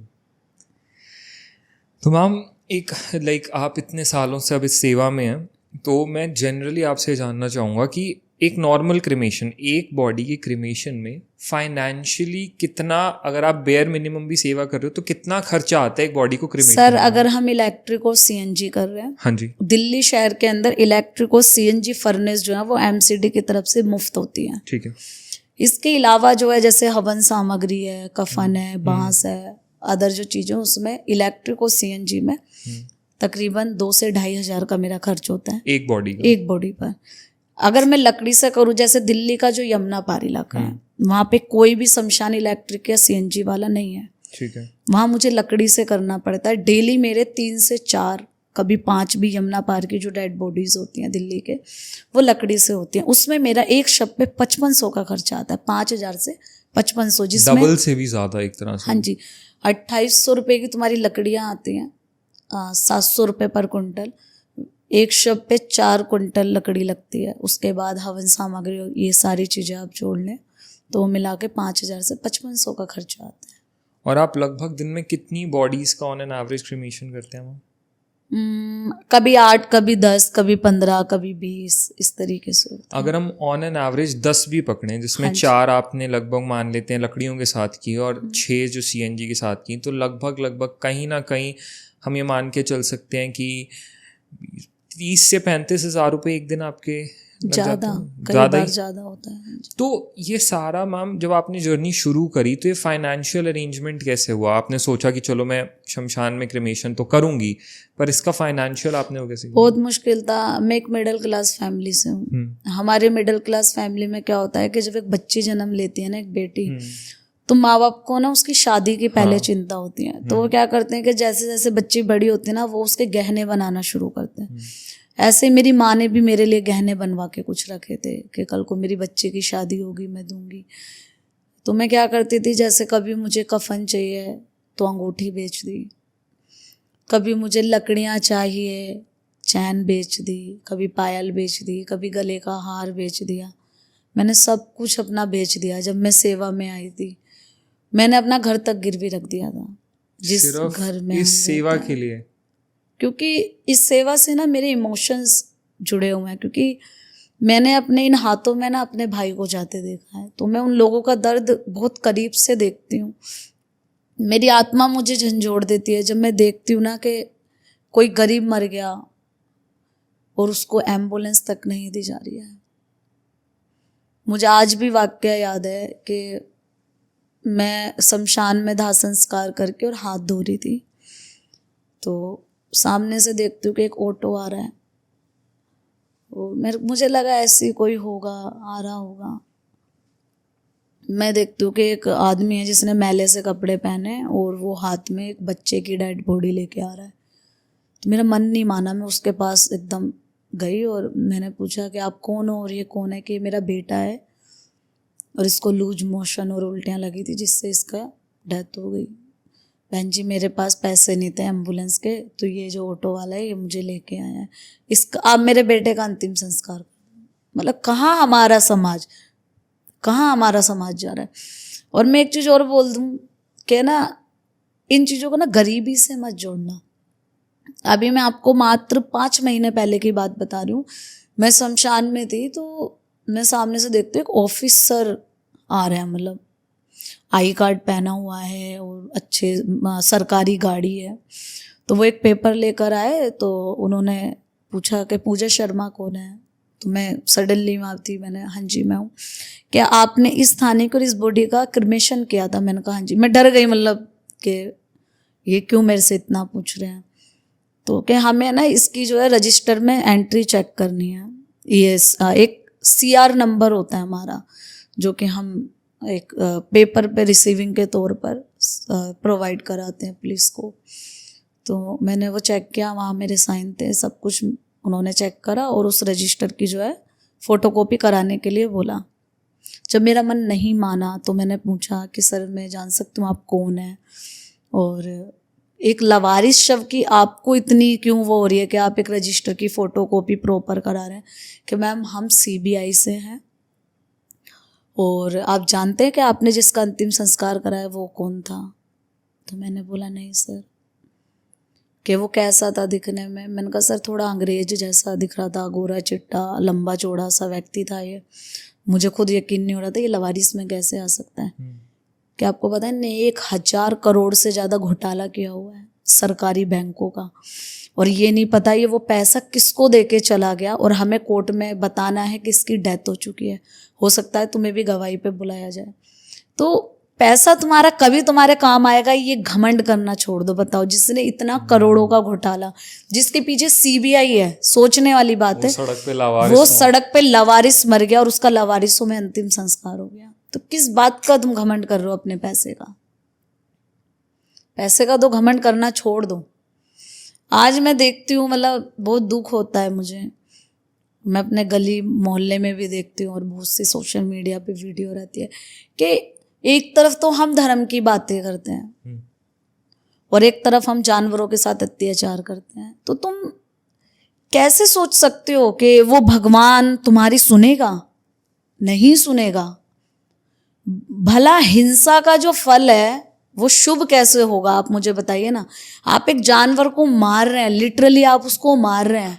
तो मैम एक आप इतने सालों से अब इस सेवा में हैं, तो मैं जनरली आपसे जानना चाहूँगा कि एक नॉर्मल क्रिमेशन, एक बॉडी की क्रिमेशन में फाइनेंशियली कितना, अगर आप बेयर मिनिमम भी सेवा कर रहे हो तो कितना खर्चा आता है एक बॉडी को क्रिमेशन? सर, अगर हम इलेक्ट्रिक और सीएनजी कर रहे हैं, हाँ जी, दिल्ली शहर के अंदर इलेक्ट्रिक और सीएनजी फर्नेस जो है वो एमसीडी की तरफ से मुफ्त होती है। ठीक है। इसके अलावा जो है, जैसे हवन सामग्री है, कफन है, बांस है, अदर जो चीज़ें, उसमें इलेक्ट्रिक और सीएनजी में तकरीबन 2 से 2.5 हज़ार का मेरा खर्च होता है एक बॉडी पर। अगर मैं लकड़ी से करूँ, जैसे दिल्ली का जो यमुना पार इलाका है, वहाँ पे कोई भी शमशान इलेक्ट्रिक या सीएनजी वाला नहीं है। ठीक है। वहाँ मुझे लकड़ी से करना पड़ता है। डेली मेरे 3 से 4, कभी 5 भी यमुना पार की जो डेड बॉडीज होती हैं दिल्ली के, वो लकड़ी से होती हैं। उसमें मेरा एक शव पे 5500 का खर्चा आता है, 5000 से 5500, जिसमें डबल से भी ज़्यादा एक तरह से। हाँ जी, 2800 रुपये की तुम्हारी लकड़ियाँ आती हैं, 700 रुपये पर कुंटल। एक शव पे 4 कुंटल लकड़ी लगती है। उसके बाद हवन सामग्री, ये सारी चीज़ें आप जोड़ लें तो मिला के 5000 से 5500 का खर्चा आता है। और आप लगभग दिन में कितनी बॉडीज़ का ऑन एन एवरेज क्रिमेशन करते हैं? कभी 8, कभी 10, कभी 15, कभी 20, इस तरीके से। अगर हम ऑन एन एवरेज 10 भी पकड़ें, जिसमें 4 आपने लगभग मान लेते हैं लकड़ियों के साथ की और 6 जो सीएनजी के साथ की, तो लगभग कहीं ना कहीं हम ये मान के चल सकते हैं कि 30 से 35 हज़ार रुपये एक दिन आपके ज़्यादा होता है। तो ये सारा मैम, जब आपने जर्नी शुरू करी तो ये फाइनेंशियल अरेंजमेंट कैसे हुआ? आपने सोचा कि चलो मैं शमशान में क्रिमेशन तो करूंगी, पर इसका फाइनेंशियल आपने वो कैसे किया? बहुत मुश्किल था। मैं एक मिडिल क्लास फैमिली से हूँ। हमारे मिडिल क्लास फैमिली में क्या होता है कि जब एक बच्ची जन्म लेती है ना, एक बेटी, तो माँ बाप को ना उसकी शादी की पहले चिंता होती है। तो वो क्या करते हैं कि जैसे जैसे बच्ची बड़ी होती है ना, वो उसके गहने बनाना शुरू करते हैं। ऐसे मेरी माँ ने भी मेरे लिए गहने बनवा के कुछ रखे थे कि कल को मेरी बच्चे की शादी होगी, मैं दूंगी। तो मैं क्या करती थी, जैसे कभी मुझे कफन चाहिए तो अंगूठी बेच दी, कभी मुझे लकड़ियाँ चाहिए, चैन बेच दी, कभी पायल बेच दी, कभी गले का हार बेच दिया। मैंने सब कुछ अपना बेच दिया। जब मैं सेवा में आई थी, मैंने अपना घर तक गिरवी रख दिया था, जिस घर में इस सेवा के लिए। क्योंकि इस सेवा से ना मेरे इमोशंस जुड़े हुए हैं, क्योंकि मैंने अपने इन हाथों में ना अपने भाई को जाते देखा है, तो मैं उन लोगों का दर्द बहुत करीब से देखती हूँ। मेरी आत्मा मुझे झंझोड़ देती है जब मैं देखती हूँ ना कि कोई गरीब मर गया और उसको एम्बुलेंस तक नहीं दी जा रही है। मुझे आज भी वाकया याद है कि मैं शमशान में दाह संस्कार करके और हाथ धो रही थी, तो सामने से देखती हूँ कि एक ऑटो आ रहा है। मुझे लगा ऐसे कोई होगा, आ रहा होगा। मैं देखती हूँ कि एक आदमी है जिसने मैले से कपड़े पहने और वो हाथ में एक बच्चे की डेड बॉडी लेके आ रहा है। तो मेरा मन नहीं माना, मैं उसके पास एकदम गई और मैंने पूछा कि आप कौन हो और ये कौन है? कि मेरा बेटा है और इसको लूज मोशन और उल्टियाँ लगी थी, जिससे इसका डेथ हो गई। बहन जी मेरे पास पैसे नहीं थे एम्बुलेंस के, तो ये जो ऑटो वाला है ये मुझे लेके आया है, इसका आप मेरे बेटे का अंतिम संस्कार कर दो। मतलब कहाँ हमारा समाज जा रहा है। और मैं एक चीज़ और बोल दूँ कि ना, इन चीज़ों को ना गरीबी से मत जोड़ना। अभी मैं आपको मात्र 5 महीने पहले की बात बता रही हूँ। मैं शमशान में थी, तो मैं सामने से देखती हूँ एक ऑफिसर आ रहे हैं, मतलब आई कार्ड पहना हुआ है और अच्छे सरकारी गाड़ी है। तो वो एक पेपर लेकर आए, तो उन्होंने पूछा कि पूजा शर्मा कौन है। तो मैं सडनली वहाँ थी, मैंने हाँ जी मैं हूँ। क्या आपने इस थाने को इस बॉडी का क्रिमेशन किया था? मैंने कहा हाँ जी। मैं डर गई, मतलब कि ये क्यों मेरे से इतना पूछ रहे हैं। तो क्या हमें ना इसकी जो है रजिस्टर में एंट्री चेक करनी है। ये एक CR नंबर होता है हमारा, जो कि हम एक पेपर पे रिसीविंग के तौर पर प्रोवाइड कराते हैं पुलिस को। तो मैंने वो चेक किया, वहाँ मेरे साइन थे, सब कुछ उन्होंने चेक करा और उस रजिस्टर की जो है फ़ोटोकॉपी कराने के लिए बोला। जब मेरा मन नहीं माना तो मैंने पूछा कि सर मैं जान सकती हूँ आप कौन हैं, और एक लवारिस शव की आपको इतनी क्यों वो हो रही है कि आप एक रजिस्टर की फ़ोटोकॉपी प्रॉपर करा रहे हैं? कि मैम हम CBI से हैं और आप जानते हैं कि आपने जिसका अंतिम संस्कार कराया वो कौन था? तो मैंने बोला नहीं सर। कि वो कैसा था दिखने में? मैंने कहा सर थोड़ा अंग्रेज जैसा दिख रहा था, गोरा चिट्टा लंबा चौड़ा सा व्यक्ति था ये। मुझे खुद यकीन नहीं हो रहा था ये लवारिस में कैसे आ सकता है। क्या आपको पता है ने 1000 करोड़ से ज़्यादा घोटाला किया हुआ है सरकारी बैंकों का, और ये नहीं पता ये वो पैसा किसको देके चला गया, और हमें कोर्ट में बताना है कि इसकी डेथ हो चुकी है। हो सकता है तुम्हें भी गवाही पे बुलाया जाए। तो पैसा तुम्हारा कभी तुम्हारे काम आएगा, ये घमंड करना छोड़ दो। बताओ जिसने इतना करोड़ों का घोटाला, जिसके पीछे CBI है, सोचने वाली बात है, वो सड़क पे लवारिस मर गया और उसका लवारिसों में अंतिम संस्कार हो गया। तो किस बात का तुम घमंड कर रहे हो अपने पैसे का? पैसे का तो घमंड करना छोड़ दो। आज मैं देखती हूँ, मतलब बहुत दुख होता है मुझे। मैं अपने गली मोहल्ले में भी देखती हूँ और बहुत सी सोशल मीडिया पे वीडियो रहती है कि एक तरफ तो हम धर्म की बातें करते हैं और एक तरफ हम जानवरों के साथ अत्याचार करते हैं। तो तुम कैसे सोच सकते हो कि वो भगवान तुम्हारी सुनेगा? नहीं सुनेगा। भला हिंसा का जो फल है वो शुभ कैसे होगा? आप मुझे बताइए ना। आप एक जानवर को मार रहे हैं, लिटरली आप उसको मार रहे हैं,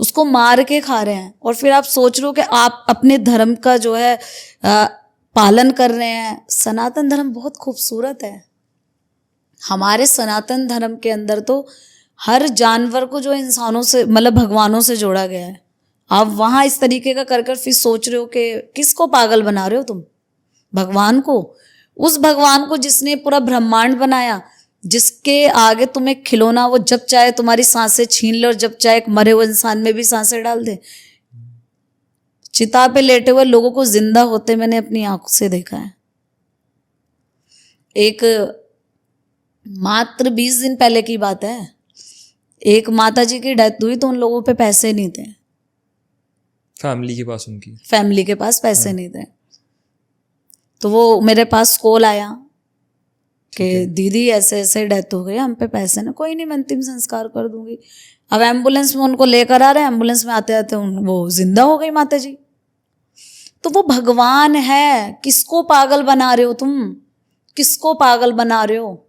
उसको मार के खा रहे हैं, और फिर आप सोच रहे हो कि आप अपने धर्म का जो है पालन कर रहे हैं। सनातन धर्म बहुत खूबसूरत है। हमारे सनातन धर्म के अंदर तो हर जानवर को जो इंसानों से, मतलब भगवानों से जोड़ा गया है। आप वहाँ इस तरीके का कर फिर सोच रहे हो कि किसको पागल बना रहे हो तुम? भगवान को। उस भगवान को जिसने पूरा ब्रह्मांड बनाया, जिसके आगे तुम एक खिलौना, वो जब चाहे तुम्हारी सांसें छीन ले और जब चाहे एक मरे हुए इंसान में भी सांसें डाल दे। चिता पे लेटे हुए लोगों को जिंदा होते मैंने अपनी आंखों से देखा है। एक मात्र 20 दिन पहले की बात है, एक माताजी की डेथ हुई तो उन लोगों पे पैसे नहीं थे, फैमिली के पास पैसे नहीं थे। तो वो मेरे पास कॉल आया कि दीदी ऐसे ऐसे डेथ हो गई, हम पे पैसे ना। कोई नहीं, मैं अंतिम संस्कार कर दूंगी। अब एम्बुलेंस में उनको लेकर आ रहे हैं, एम्बुलेंस में आते आते वो जिंदा हो गई माता जी। तो वो भगवान है। किसको पागल बना रहे हो तुम? किसको पागल बना रहे हो?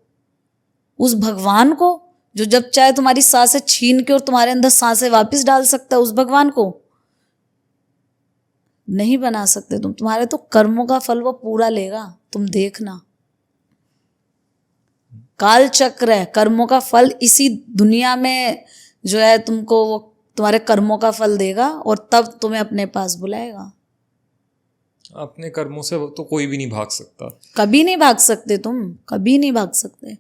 उस भगवान को जो जब चाहे तुम्हारी सांसें छीन के और तुम्हारे अंदर सांसें वापस डाल सकता है, उस भगवान को नहीं बना सकते तुम। तुम्हारे तो कर्मों का फल वो पूरा लेगा, तुम देखना। काल चक्र है, कर्मों का फल इसी दुनिया में जो है तुमको वो तुम्हारे कर्मों का फल देगा और तब तुम्हें अपने पास बुलाएगा। अपने कर्मों से तो कोई भी नहीं भाग सकता। कभी नहीं भाग सकते तुम, कभी नहीं भाग सकते।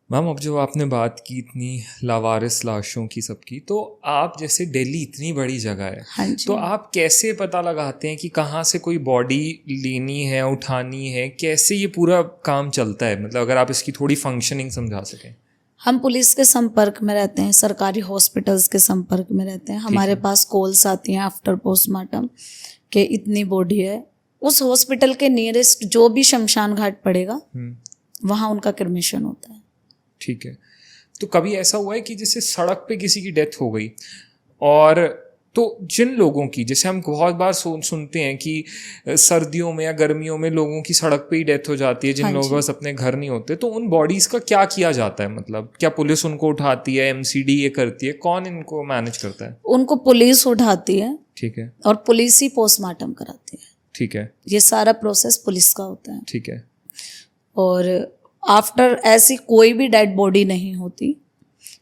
मैम अब जो आपने बात की इतनी लावारिस लाशों की सबकी, तो आप जैसे दिल्ली इतनी बड़ी जगह है, हाँ जी। तो आप कैसे पता लगाते हैं कि कहाँ से कोई बॉडी लेनी है, उठानी है? कैसे ये पूरा काम चलता है? मतलब अगर आप इसकी थोड़ी फंक्शनिंग समझा सकें। हम पुलिस के संपर्क में रहते हैं, सरकारी हॉस्पिटल्स के संपर्क में रहते हैं। हमारे पास कॉल्स आती हैं आफ्टर पोस्टमार्टम कि इतनी बॉडी है। उस हॉस्पिटल के नियरेस्ट जो भी शमशान घाट पड़ेगा वहाँ उनका क्रिमेशन होता है। ठीक है। तो कभी ऐसा हुआ है कि जैसे सड़क पे किसी की डेथ हो गई, और तो जिन लोगों की, जैसे हम बहुत बार सुनते हैं कि सर्दियों में या गर्मियों में लोगों की सड़क पे ही डेथ हो जाती है, जिन हाँ लोगों के जी। पास अपने घर नहीं होते, तो उन बॉडीज का क्या किया जाता है? मतलब क्या पुलिस उनको उठाती है, एमसीडी ये करती है, कौन इनको मैनेज करता है? उनको पुलिस उठाती है ठीक है। और पुलिस ही पोस्टमार्टम कराती है। ठीक है। ये सारा प्रोसेस पुलिस का होता है। ठीक है। और आफ्टर ऐसी कोई भी डेड बॉडी नहीं होती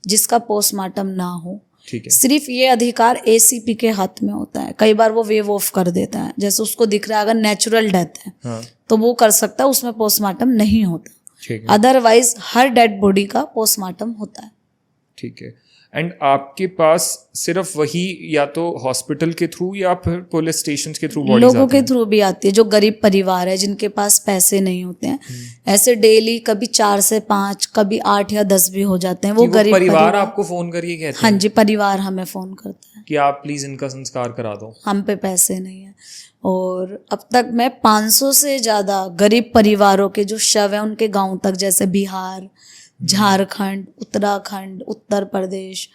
जिसका पोस्टमार्टम ना हो। ठीक है। सिर्फ ये अधिकार एसीपी के हाथ में होता है। कई बार वो वेव ऑफ कर देता है, जैसे उसको दिख रहा है अगर नेचुरल डेथ है हाँ। तो वो कर सकता है, उसमें पोस्टमार्टम नहीं होता। ठीक है। अदरवाइज हर डेड बॉडी का पोस्टमार्टम होता है। ठीक है। एंड आपके पास सिर्फ वही या तो हॉस्पिटल के थ्रू या फिर पुलिस स्टेशन के थ्रू बॉडीज लोगों आती के हैं? थ्रू भी आती है, जो गरीब परिवार है जिनके पास पैसे नहीं होते हैं। ऐसे डेली कभी 4 से 5, कभी 8 या 10 भी हो जाते हैं। वो कि गरीब परिवार आपको फोन करके कहते हाँ हैं जी, परिवार हमें फोन करता है कि आप प्लीज इनका संस्कार करा दो, हम पे पैसे नहीं है। और अब तक मैं 500 से ज़्यादा गरीब परिवारों के जो शव है उनके गांव तक, जैसे बिहार, झारखंड, उत्तराखंड, उत्तर प्रदेश,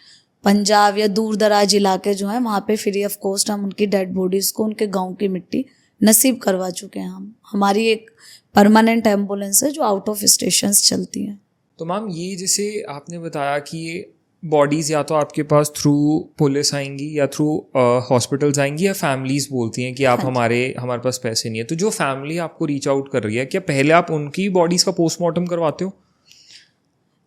पंजाब या दूर दराज इलाके जो हैं वहाँ पे फ्री ऑफ कॉस्ट हम उनकी डेड बॉडीज़ को, उनके गांव की मिट्टी नसीब करवा चुके हैं। हम हमारी एक परमानेंट एम्बुलेंस है जो आउट ऑफ स्टेशंस चलती है। तो मैम ये जैसे आपने बताया कि ये बॉडीज़ या तो आपके पास थ्रू पुलिस आएंगी या थ्रू हॉस्पिटल्स आएंगी, या फैमिलीज बोलती हैं कि आप हमारे पास पैसे नहीं है, तो जो फैमिली आपको रीच आउट कर रही है, क्या पहले आप उनकी बॉडीज़ का पोस्टमार्टम करवाते हो?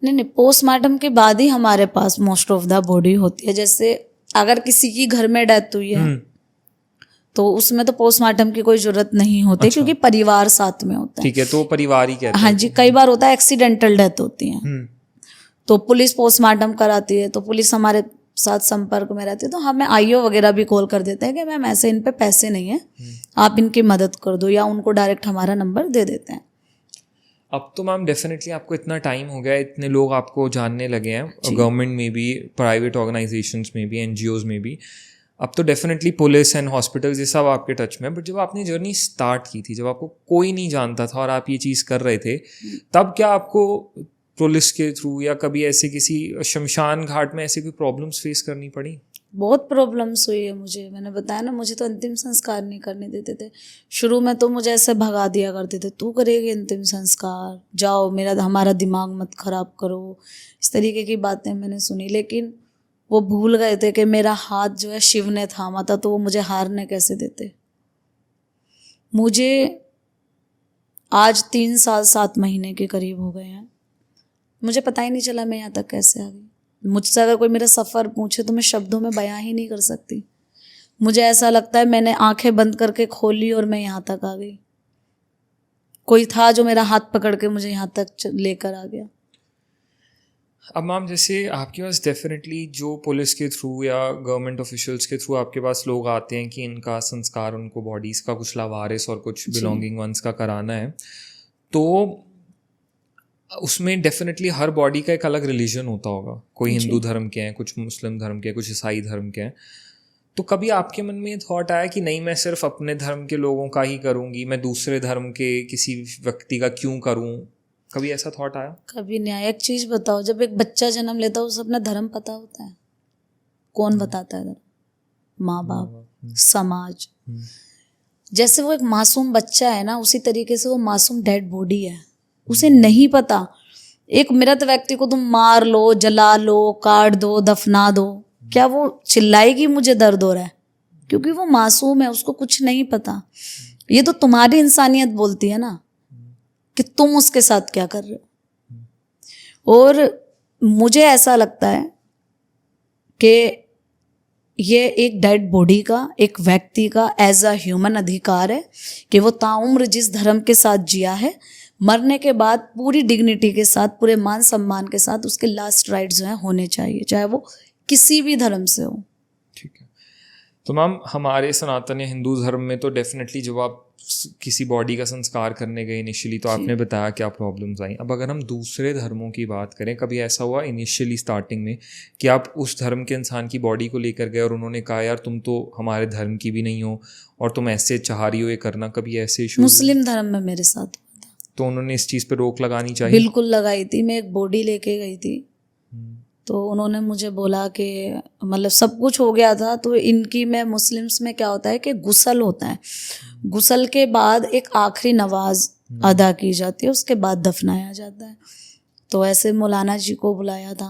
नहीं, पोस्टमार्टम के बाद ही हमारे पास मोस्ट ऑफ द बॉडी होती है। जैसे अगर किसी की घर में डेथ हुई है तो उसमें तो पोस्टमार्टम की कोई जरूरत नहीं होती। अच्छा। क्योंकि परिवार साथ में होता है। ठीक है, तो परिवार ही कहते हैं। हाँ जी, कई बार होता है एक्सीडेंटल डेथ होती है तो पुलिस पोस्टमार्टम कराती है, तो पुलिस हमारे साथ संपर्क में रहती है, तो हमें आईओ वगैरह भी कॉल कर देते हैं कि मैम ऐसे इन पे पैसे नहीं है, आप इनकी मदद कर दो, या उनको डायरेक्ट हमारा नंबर दे देते हैं। अब तो मैम डेफिनेटली आपको इतना टाइम हो गया है, इतने लोग आपको जानने लगे हैं, गवर्नमेंट में भी, प्राइवेट ऑर्गेनाइजेशंस में भी, एनजीओज में भी, अब तो डेफिनेटली पुलिस एंड हॉस्पिटल्स ये सब आपके टच में। बट जब आपने जर्नी स्टार्ट की थी, जब आपको कोई नहीं जानता था और आप ये चीज़ कर रहे थे, तब क्या आपको पुलिस के थ्रू या कभी ऐसे किसी शमशान घाट में ऐसे कोई प्रॉब्लम्स फेस करनी पड़ी? बहुत प्रॉब्लम्स हुई है मुझे। मैंने बताया ना, मुझे तो अंतिम संस्कार नहीं करने देते थे। शुरू में तो मुझे ऐसे भगा दिया करते थे, तू करेगी अंतिम संस्कार, जाओ, हमारा दिमाग मत खराब करो, इस तरीके की बातें मैंने सुनी। लेकिन वो भूल गए थे कि मेरा हाथ जो है शिव ने थामा था, तो वो मुझे हारने कैसे देते। मुझे आज 3 साल 7 महीने के करीब हो गए हैं, मुझे पता ही नहीं चला मैं यहाँ तक कैसे आ गई। मुझसे अगर कोई मेरा सफ़र पूछे तो मैं शब्दों में बयां ही नहीं कर सकती। मुझे ऐसा लगता है मैंने आंखें बंद करके खोली और मैं यहाँ तक आ गई। कोई था जो मेरा हाथ पकड़ के मुझे यहाँ तक लेकर आ गया। अब मैम जैसे आपके पास डेफिनेटली जो पुलिस के थ्रू या गवर्नमेंट ऑफिशियल्स के थ्रू आपके पास लोग आते हैं कि इनका संस्कार, उनको बॉडीज़ का कुछ लावारिस और कुछ बिलोंगिंग वंस का कराना है, तो उसमें डेफिनेटली हर बॉडी का एक अलग रिलीजन होता होगा। कोई हिंदू धर्म के हैं, कुछ मुस्लिम धर्म के हैं, कुछ ईसाई धर्म के हैं। तो कभी आपके मन में ये थॉट आया कि नहीं, मैं सिर्फ अपने धर्म के लोगों का ही करूँगी, मैं दूसरे धर्म के किसी व्यक्ति का क्यों करूँ? कभी ऐसा थॉट आया? कभी नहीं आया। एक चीज़ बताओ, जब एक बच्चा जन्म लेता है उसे अपना धर्म पता होता है? कौन बताता है धर्म? माँ बाप, समाज। जैसे वो एक मासूम बच्चा है ना, उसी तरीके से वो मासूम डेड बॉडी है, उसे नहीं पता। एक मृत व्यक्ति को तुम मार लो, जला लो, काट दो, दफना दो, क्या वो चिल्लाएगी मुझे दर्द हो रहा है? क्योंकि वो मासूम है, उसको कुछ नहीं पता। ये तो तुम्हारी इंसानियत बोलती है ना कि तुम उसके साथ क्या कर रहे हो। और मुझे ऐसा लगता है कि ये एक डेड बॉडी का, एक व्यक्ति का एज अ ह्यूमन अधिकार है कि वो ताउम्र जिस धर्म के साथ जिया है, मरने के बाद पूरी डिग्निटी के साथ, पूरे मान सम्मान के साथ उसके लास्ट राइट्स जो है होने चाहिए, चाहे वो किसी भी धर्म से हो। ठीक है। तो मैम हमारे सनातन या हिंदू धर्म में तो डेफिनेटली जब आप किसी बॉडी का संस्कार करने गए इनिशियली, तो आपने बताया क्या प्रॉब्लम्स आई। अब अगर हम दूसरे धर्मों की बात करें, कभी ऐसा हुआ इनिशियली स्टार्टिंग में कि आप उस धर्म के इंसान की बॉडी को लेकर गए और उन्होंने कहा यार तुम तो हमारे धर्म की भी नहीं हो और तुम ऐसे चाह रही हो ये करना? कभी ऐसे इशू? मुस्लिम धर्म में मेरे साथ हुआ था। तो उन्होंने इस चीज़ पे रोक लगानी चाहिए। बिल्कुल लगाई थी। मैं एक बॉडी लेके गई थी, तो उन्होंने मुझे बोला कि मतलब सब कुछ हो गया था, तो इनकी में मुस्लिम्स में क्या होता है कि गुसल होता है, गुसल के बाद एक आखिरी नवाज अदा की जाती है, उसके बाद दफनाया जाता है। तो ऐसे मौलाना जी को बुलाया था,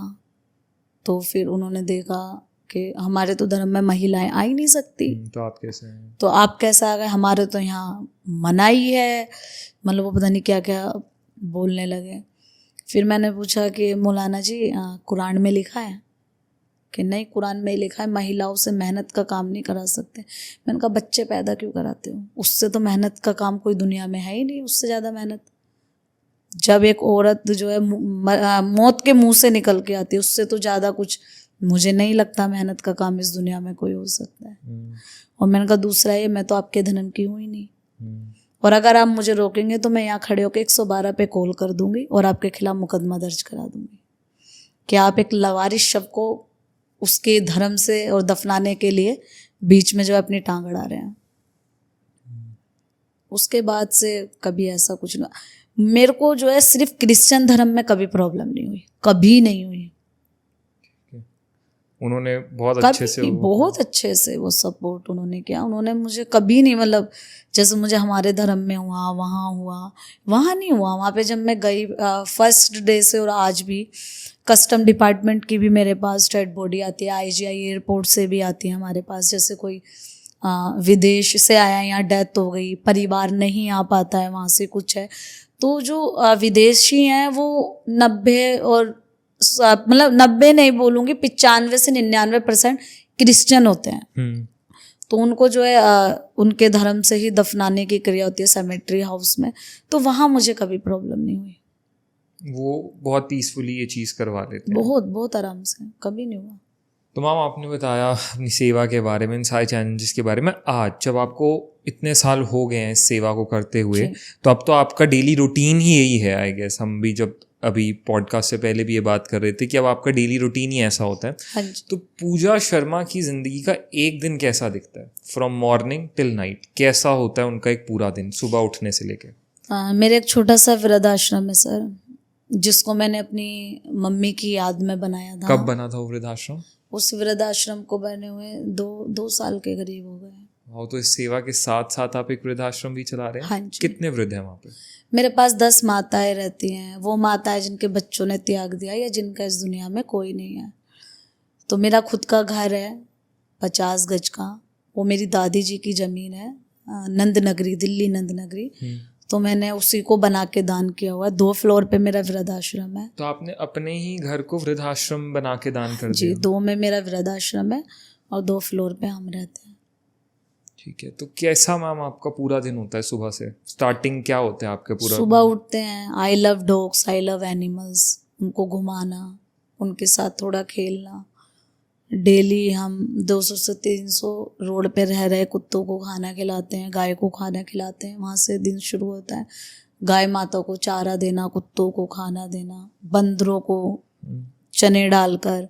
तो फिर उन्होंने देखा कि हमारे तो धर्म में महिलाएं आ ही नहीं सकती, तो आप कैसे हैं? तो आप कैसे आ गए, हमारे तो यहाँ मनाही है, मतलब वो पता नहीं क्या क्या बोलने लगे। फिर मैंने पूछा कि मौलाना जी कुरान में लिखा है कि नहीं, कुरान में लिखा है महिलाओं से मेहनत का काम नहीं करा सकते। मैंने कहा बच्चे पैदा क्यों कराते हो, उससे तो मेहनत का काम कोई दुनिया में है ही नहीं, उससे ज़्यादा मेहनत जब एक औरत जो है मौत के मुंह से निकल के आती है, उससे तो ज़्यादा कुछ मुझे नहीं लगता मेहनत का काम इस दुनिया में कोई हो सकता है। और मैंने कहा दूसरा ये, मैं तो आपके धर्म की हूँ ही नहीं, और अगर आप मुझे रोकेंगे तो मैं यहाँ खड़े होकर 112 पे कॉल कर दूंगी और आपके खिलाफ मुकदमा दर्ज करा दूंगी कि आप एक लवारिस शव को उसके धर्म से और दफनाने के लिए बीच में जो है अपनी टांग अड़ा रहे हैं। उसके बाद से कभी ऐसा कुछ ना, मेरे को जो है सिर्फ क्रिश्चियन धर्म में कभी प्रॉब्लम नहीं हुई, कभी नहीं हुई। उन्होंने बहुत अच्छे से बहुत अच्छे से वो सपोर्ट उन्होंने किया। उन्होंने मुझे कभी नहीं, मतलब जैसे मुझे हमारे धर्म में हुआ वहाँ नहीं हुआ। वहाँ पे जब मैं गई फर्स्ट डे से और आज भी कस्टम डिपार्टमेंट की भी मेरे पास डेड बॉडी आती है, IGI एयरपोर्ट से भी आती है हमारे पास। जैसे कोई विदेश से आया, यहाँ डेथ हो गई, परिवार नहीं आ पाता है, वहाँ से कुछ है, तो जो विदेशी हैं वो 90 और मतलब 90 नहीं बोलूँगी, 95 से 99% क्रिश्चियन होते हैं। तो उनको जो है उनके धर्म से ही दफनाने की क्रिया होती है सेमेट्री हाउस में, तो वहाँ मुझे कभी प्रॉब्लम नहीं हुई। वो बहुत पीसफुली ये चीज़ करवा लेते हैं, बहुत आराम से, कभी नहीं हुआ। तो मैम आपने बताया अपनी सेवा के बारे में, इन सारे चैलेंजेस के बारे में। आज जब आपको इतने साल हो गए हैं इस सेवा को करते हुए, तो अब तो आपका डेली रूटीन ही यही है आई गेस। हम भी जब अभी पॉडकास्ट से पहले भी ये बात कर रहे थे कि अब आपका डेली रूटीन ही ऐसा होता है। हाँ, तो पूजा शर्मा की ज़िंदगी का एक दिन कैसा दिखता है, फ्रॉम मॉर्निंग टिल नाइट? कैसा होता है उनका एक पूरा दिन सुबह उठने से लेकर? मेरे एक छोटा सा वृद्धाश्रम है सर, जिसको मैंने अपनी मम्मी की याद में बनाया था। कब बना था वो वृद्धाश्रम? उस वृद्धाश्रम को बने हुए 2 साल के करीब हो गए। हाँ, तो इस सेवा के साथ साथ आप एक वृद्धाश्रम भी चला रहे हैं। हाँ जी। कितने वृद्ध हैं वहाँ पे? मेरे पास 10 माताएं रहती हैं। वो माताएं जिनके बच्चों ने त्याग दिया या जिनका इस दुनिया में कोई नहीं है। तो मेरा खुद का घर है 50 गज का, वो मेरी दादी जी की ज़मीन है, नंद नगरी, दिल्ली नंद नगरी। तो मैंने उसी को बना के दान किया हुआ है। 2 फ्लोर पे मेरा वृद्धाश्रम है। तो आपने अपने ही घर को वृद्धाश्रम बना के दान कर दिया? जी, 2 में मेरा वृद्धाश्रम है और 2 फ्लोर पे हम रहते हैं। ठीक है, तो कैसा मैम आपका पूरा दिन होता है? सुबह से स्टार्टिंग क्या होता है आपके पूरा? सुबह उठते हैं, I love dogs, I love animals, उनको घुमाना, उनके साथ थोड़ा खेलना। डेली हम 200 से 300 रोड पे रह रहे कुत्तों को खाना खिलाते हैं, गाय को खाना खिलाते हैं। वहाँ से दिन शुरू होता है। गाय माता को चारा देना, कुत्तों को खाना देना, बंदरों को चने डालकर।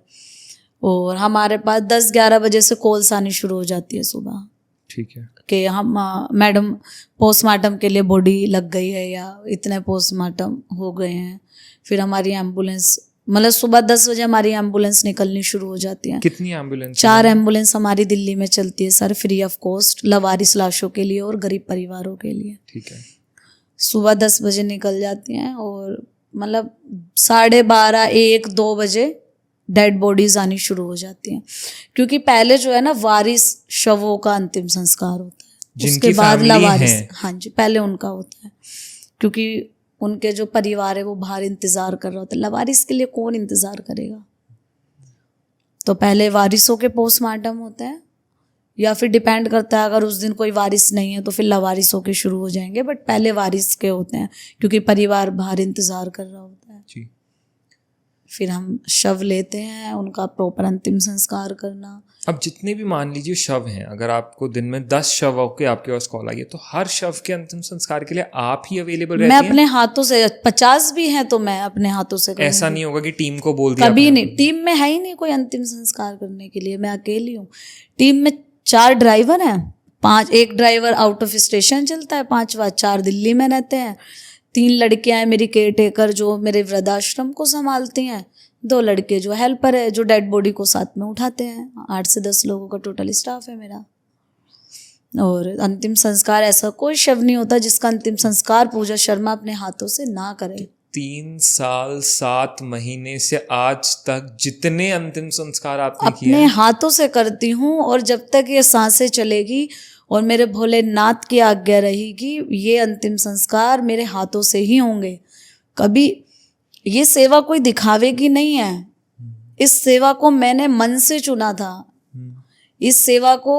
और हमारे पास 10-11 बजे से कॉल्स आनी शुरू हो जाती है सुबह। ठीक है, कि हम मैडम पोस्टमार्टम के लिए बॉडी लग गई है या इतने पोस्टमार्टम हो गए हैं। फिर हमारी एम्बुलेंस, मतलब सुबह 10 बजे हमारी एम्बुलेंस निकलनी शुरू हो जाती है। कितनी एम्बुलेंस? 4 एम्बुलेंस हमारी दिल्ली में चलती है सर, फ्री ऑफ कॉस्ट, लवारिस लाशों के लिए और गरीब परिवारों के लिए। ठीक है, सुबह 10 बजे निकल जाती हैं और मतलब 12:30, 1, 2 बजे डेड बॉडीज आनी शुरू हो जाती हैं। क्योंकि पहले जो है ना वारिस शवों का अंतिम संस्कार होता है, उसके बाद लवारिस। हाँ जी, पहले उनका होता है, क्योंकि उनके जो परिवार है वो बाहर इंतजार कर रहा होता है। लवारिस के लिए कौन इंतजार करेगा? तो पहले वारिसों के पोस्टमार्टम होते हैं, या फिर डिपेंड करता है अगर उस दिन कोई वारिस नहीं है तो फिर लवारिसों के शुरू हो जाएंगे, बट पहले वारिस के होते हैं क्योंकि परिवार बाहर इंतजार कर रहा होता है जी। फिर हम शव लेते हैं, उनका प्रॉपर अंतिम संस्कार करना। अब जितने भी मान लीजिए शव हैं, अगर आपको दिन में 10 शव के आपके पास कॉल आई है, तो हर शव के अंतिम संस्कार के लिए आप ही अवेलेबल रहती हैं? मैं अपने हाथों से, 50 भी हैं तो मैं अपने हाथों से करूँगी। ऐसा नहीं होगा कि टीम को बोल दिया? कभी नहीं, टीम में है ही नहीं कोई अंतिम संस्कार करने के लिए, मैं अकेली हूँ। टीम में 4 ड्राइवर हैं, 5, एक ड्राइवर आउट ऑफ स्टेशन चलता है, 5वां 4 दिल्ली में रहते हैं, 3 लड़कियां हैं मेरी केयर टेकर जो मेरे वृद्धाश्रम को संभालती हैं, 2 लड़के जो हेल्पर है जो डेड बॉडी को साथ में उठाते हैं। 8 से 10 लोगों का टोटल स्टाफ है मेरा। और अंतिम संस्कार, ऐसा कोई शव नहीं होता जिसका अंतिम संस्कार पूजा शर्मा अपने हाथों से ना करे। 3 साल 7 महीने से आज तक जितने अंतिम संस्कार आपने किए अपने हाथों से करती हूँ, और जब तक ये सांसें चलेगी और मेरे भोलेनाथ की आज्ञा रहेगी, ये अंतिम संस्कार मेरे हाथों से ही होंगे। कभी ये सेवा कोई दिखावे की नहीं है, इस सेवा को मैंने मन से चुना था। इस सेवा को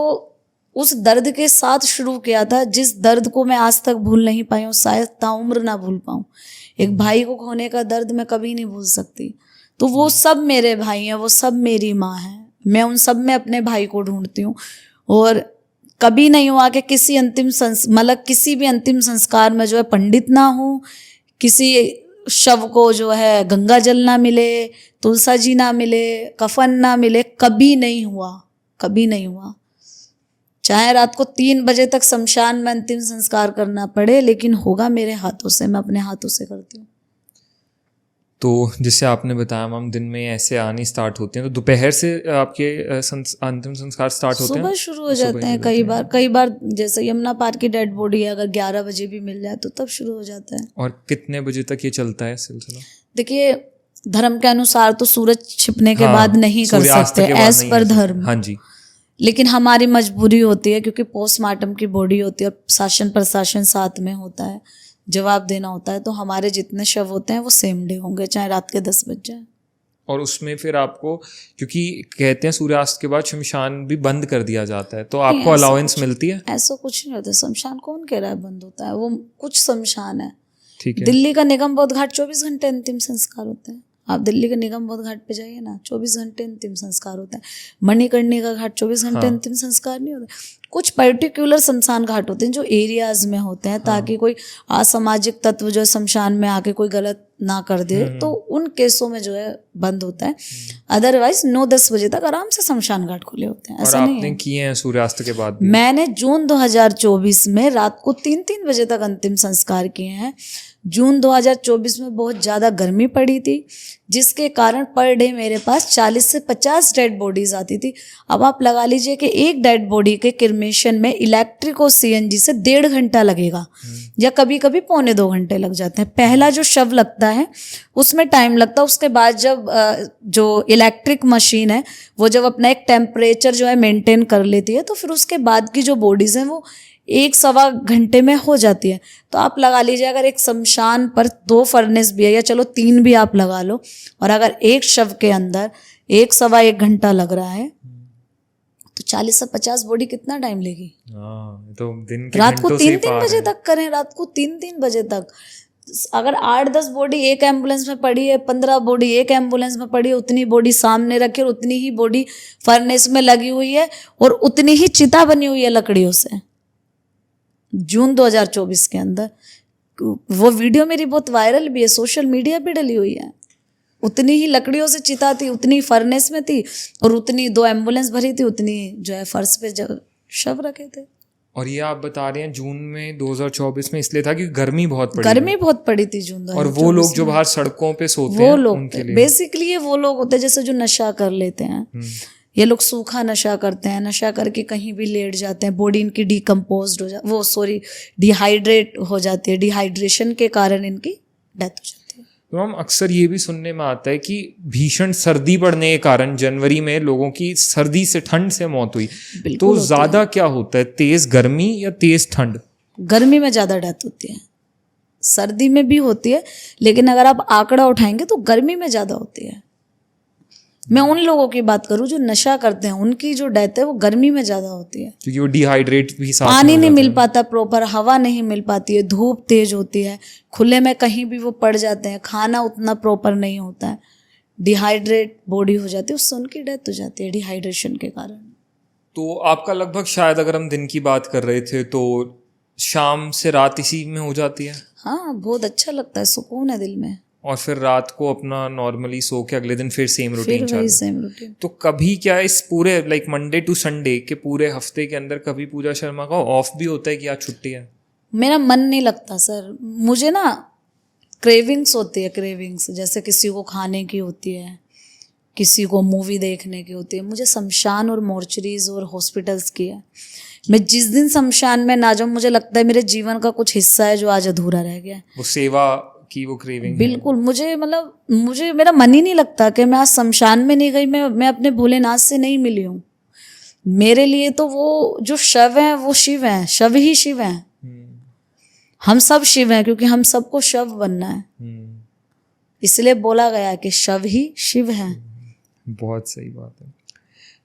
उस दर्द के साथ शुरू किया था जिस दर्द को मैं आज तक भूल नहीं पाई हूँ, शायद ताउम्र ना भूल पाऊँ। एक भाई को खोने का दर्द मैं कभी नहीं भूल सकती। तो वो सब मेरे भाई हैं, वो सब मेरी माँ है, मैं उन सब में अपने भाई को ढूंढती हूँ। और कभी नहीं हुआ कि किसी मतलब किसी भी अंतिम संस्कार में जो है पंडित ना हो, किसी शव को जो है गंगा जल ना मिले, तुलसा जी ना मिले, कफन ना मिले, कभी नहीं हुआ, कभी नहीं हुआ। चाहे रात को 3 बजे तक शमशान में अंतिम संस्कार करना पड़े, लेकिन होगा मेरे हाथों से, मैं अपने हाथों से करती हूँ। तो जैसे आपने बताया मैम, दिन में ऐसे आनी स्टार्ट होते हैं, तो दोपहर से आपके अंतिम संस्कार स्टार्ट होते हैं? सुबह शुरू हो जाते हैं कई बार जैसे यमुना पार्क की डेड बॉडी है, अगर 11 बजे भी मिल जाए तो तब शुरू हो जाता है। और कितने बजे तक ये चलता है सिलसिला? देखिए, धर्म के अनुसार तो सूरज छिपने के बाद नहीं कर सकते, एज पर धर्म। हाँ जी। लेकिन हमारी मजबूरी होती है क्योंकि पोस्टमार्टम की बॉडी होती है और शासन प्रशासन साथ में होता है, जवाब देना होता है, तो हमारे जितने शव होते हैं वो सेम डे होंगे, चाहे रात के 10 बज जाए। और उसमें फिर आपको, क्योंकि कहते हैं सूर्यास्त के बाद शमशान भी बंद कर दिया जाता है, तो आपको अलाउंस मिलती है? ऐसा कुछ नहीं होता, शमशान कौन कह रहा है बंद होता है, वो कुछ शमशान है। ठीक है। दिल्ली का निगम बोध घाट 24 घंटे अंतिम संस्कार होता है। आप दिल्ली के निगम बोध घाट पे जाइए ना, 24 घंटे अंतिम संस्कार होता है। मणिकर्णिका घाट 24 घंटे अंतिम संस्कार नहीं होता। कुछ पर्टिकुलर शमशान घाट होते हैं जो एरियाज में होते हैं, ताकि कोई असामाजिक तत्व जो है शमशान में आके कोई गलत ना कर दे, तो उन केसों में जो है बंद होता है। अदरवाइज 9-10 बजे तक आराम से शमशान घाट खुले होते हैं। ऐसा नहीं है। आपने किए हैं सूर्यास्त के बाद भी? मैंने जून 2024 में रात को 3-3 बजे तक अंतिम संस्कार किए हैं। जून 2024 में बहुत ज़्यादा गर्मी पड़ी थी, जिसके कारण पर डे मेरे पास 40 से 50 डेड बॉडीज आती थी। अब आप लगा लीजिए कि एक डेड बॉडी के क्रिमेशन में इलेक्ट्रिक और सीएनजी से 1.5 घंटा लगेगा, या कभी कभी 1.25 घंटे लग जाते हैं। पहला जो शव लगता है उसमें टाइम लगता है, उसके बाद जब जो इलेक्ट्रिक मशीन है वो जब अपना एक टेम्परेचर जो है मेंटेन कर लेती है, तो फिर उसके बाद की जो बॉडीज़ हैं वो 1-1.25 घंटे में हो जाती है। तो आप लगा लीजिए, अगर एक शमशान पर 2 फर्नेस भी है, या चलो 3 भी आप लगा लो, और अगर एक शव के अंदर 1-1.25 घंटा लग रहा है, तो 40 से 50 बॉडी कितना टाइम लेगी? तो दिन के रात को घंटों से 3-3 बजे तक करें, रात को 3-3 बजे तक। अगर 8-10 बॉडी एक एम्बुलेंस में पड़ी है, 15 बॉडी एक एम्बुलेंस में पड़ी है, उतनी बॉडी सामने रखी और उतनी ही बॉडी फर्नेस में लगी हुई है, और उतनी ही चिता बनी हुई है लकड़ियों से। जून 2024 के अंदर वो वीडियो मेरी बहुत वायरल भी है, सोशल मीडिया पे डली हुई है। उतनी ही लकड़ियों से चिता थी, उतनी फर्नेस में थी, और उतनी 2 एम्बुलेंस भरी थी, उतनी जो है फर्श पे शव रखे थे। और ये आप बता रहे हैं जून में 2024 में इसलिए था कि गर्मी बहुत पड़ी थी जून 2024 और वो लोग जो बाहर सड़कों पे सोते वो हैं लोग उनके लिए बेसिकली ये वो लोग होते हैं जैसे जो नशा कर लेते हैं। ये लोग सूखा नशा करते हैं, नशा करके कहीं भी लेट जाते हैं, बॉडी इनकी डिकम्पोज्ड हो डिहाइड्रेट हो जाती है, डिहाइड्रेशन के कारण इनकी डेथ हो जाती है। तो हम अक्सर ये भी सुनने में आता है कि भीषण सर्दी पड़ने के कारण जनवरी में लोगों की सर्दी से, ठंड से मौत हुई। तो ज्यादा क्या होता है, तेज गर्मी या तेज ठंड? गर्मी में ज्यादा डेथ होती है, सर्दी में भी होती है, लेकिन अगर आप आंकड़ा उठाएंगे तो गर्मी में ज्यादा होती है। मैं उन लोगों की बात करूं जो नशा करते हैं, उनकी जो डेथ है वो गर्मी में ज्यादा होती है, क्योंकि वो डिहाइड्रेट भी साथ पानी नहीं मिल पाता प्रॉपर, हवा नहीं मिल पाती है, धूप तेज होती है, खुले में कहीं भी वो पड़ जाते हैं, खाना उतना प्रॉपर नहीं होता है, डिहाइड्रेट बॉडी हो जाती है, उससे उनकी डेथ हो जाती है डिहाइड्रेशन के कारण। तो आपका लगभग शायद अगर हम दिन की बात कर रहे थे तो शाम से रात इसी में हो जाती है? हाँ, बहुत अच्छा लगता है, सुकून है दिल में। और फिर रात को अपना नॉर्मली सो के अगले दिन फिर सेम रूटीन चालू। तो कभी क्या इस पूरे लाइक मंडे टू संडे के पूरे हफ्ते के अंदर कभी पूजा शर्मा का ऑफ भी होता है कि आज छुट्टी है? मेरा मन नहीं लगता सर, मुझे ना क्रेविंग्स होती है, क्रेविंग्स जैसे किसी को खाने की होती है, किसी को मूवी देखने की होती है। मुझे शमशान और मोर्चरीज और हॉस्पिटल्स की है। मैं जिस दिन शमशान में ना जाऊँ, मुझे लगता है मेरे जीवन का कुछ हिस्सा है जो आज अधूरा रह गया है। वो सेवा की वो क्रेविंग बिल्कुल। मुझे मेरा मन ही नहीं लगता कि मैं आज शमशान में नहीं गई, मैं अपने भोलेनाथ से नहीं मिली हूँ। मेरे लिए तो वो जो शव है वो शिव है, शव ही शिव है। हम सब शिव हैं क्योंकि हम सबको शव बनना है, इसलिए बोला गया है कि शव ही शिव है। बहुत सही बात है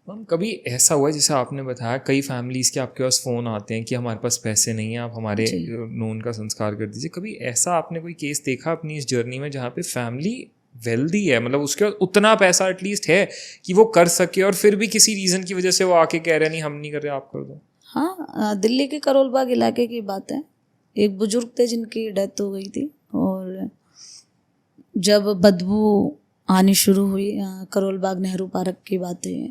मैम। कभी ऐसा हुआ है जैसे आपने बताया कई फैमिलीज के आपके पास फ़ोन आते हैं कि हमारे पास पैसे नहीं है, आप हमारे नोन का संस्कार कर दीजिए। कभी ऐसा आपने कोई केस देखा अपनी इस जर्नी में जहाँ पे फैमिली वेल्दी है, मतलब उसके पास उतना पैसा एटलीस्ट है कि वो कर सके, और फिर भी किसी रीज़न की वजह से वो आके कह रहे हैं नहीं हम नहीं कर रहे, आप कर दो? हाँ, दिल्ली के करोल बाग इलाके की बात है। एक बुजुर्ग थे जिनकी डेथ हो गई थी, और जब बदबू आनी शुरू हुई, करोल बाग नेहरू पार्क की बात है,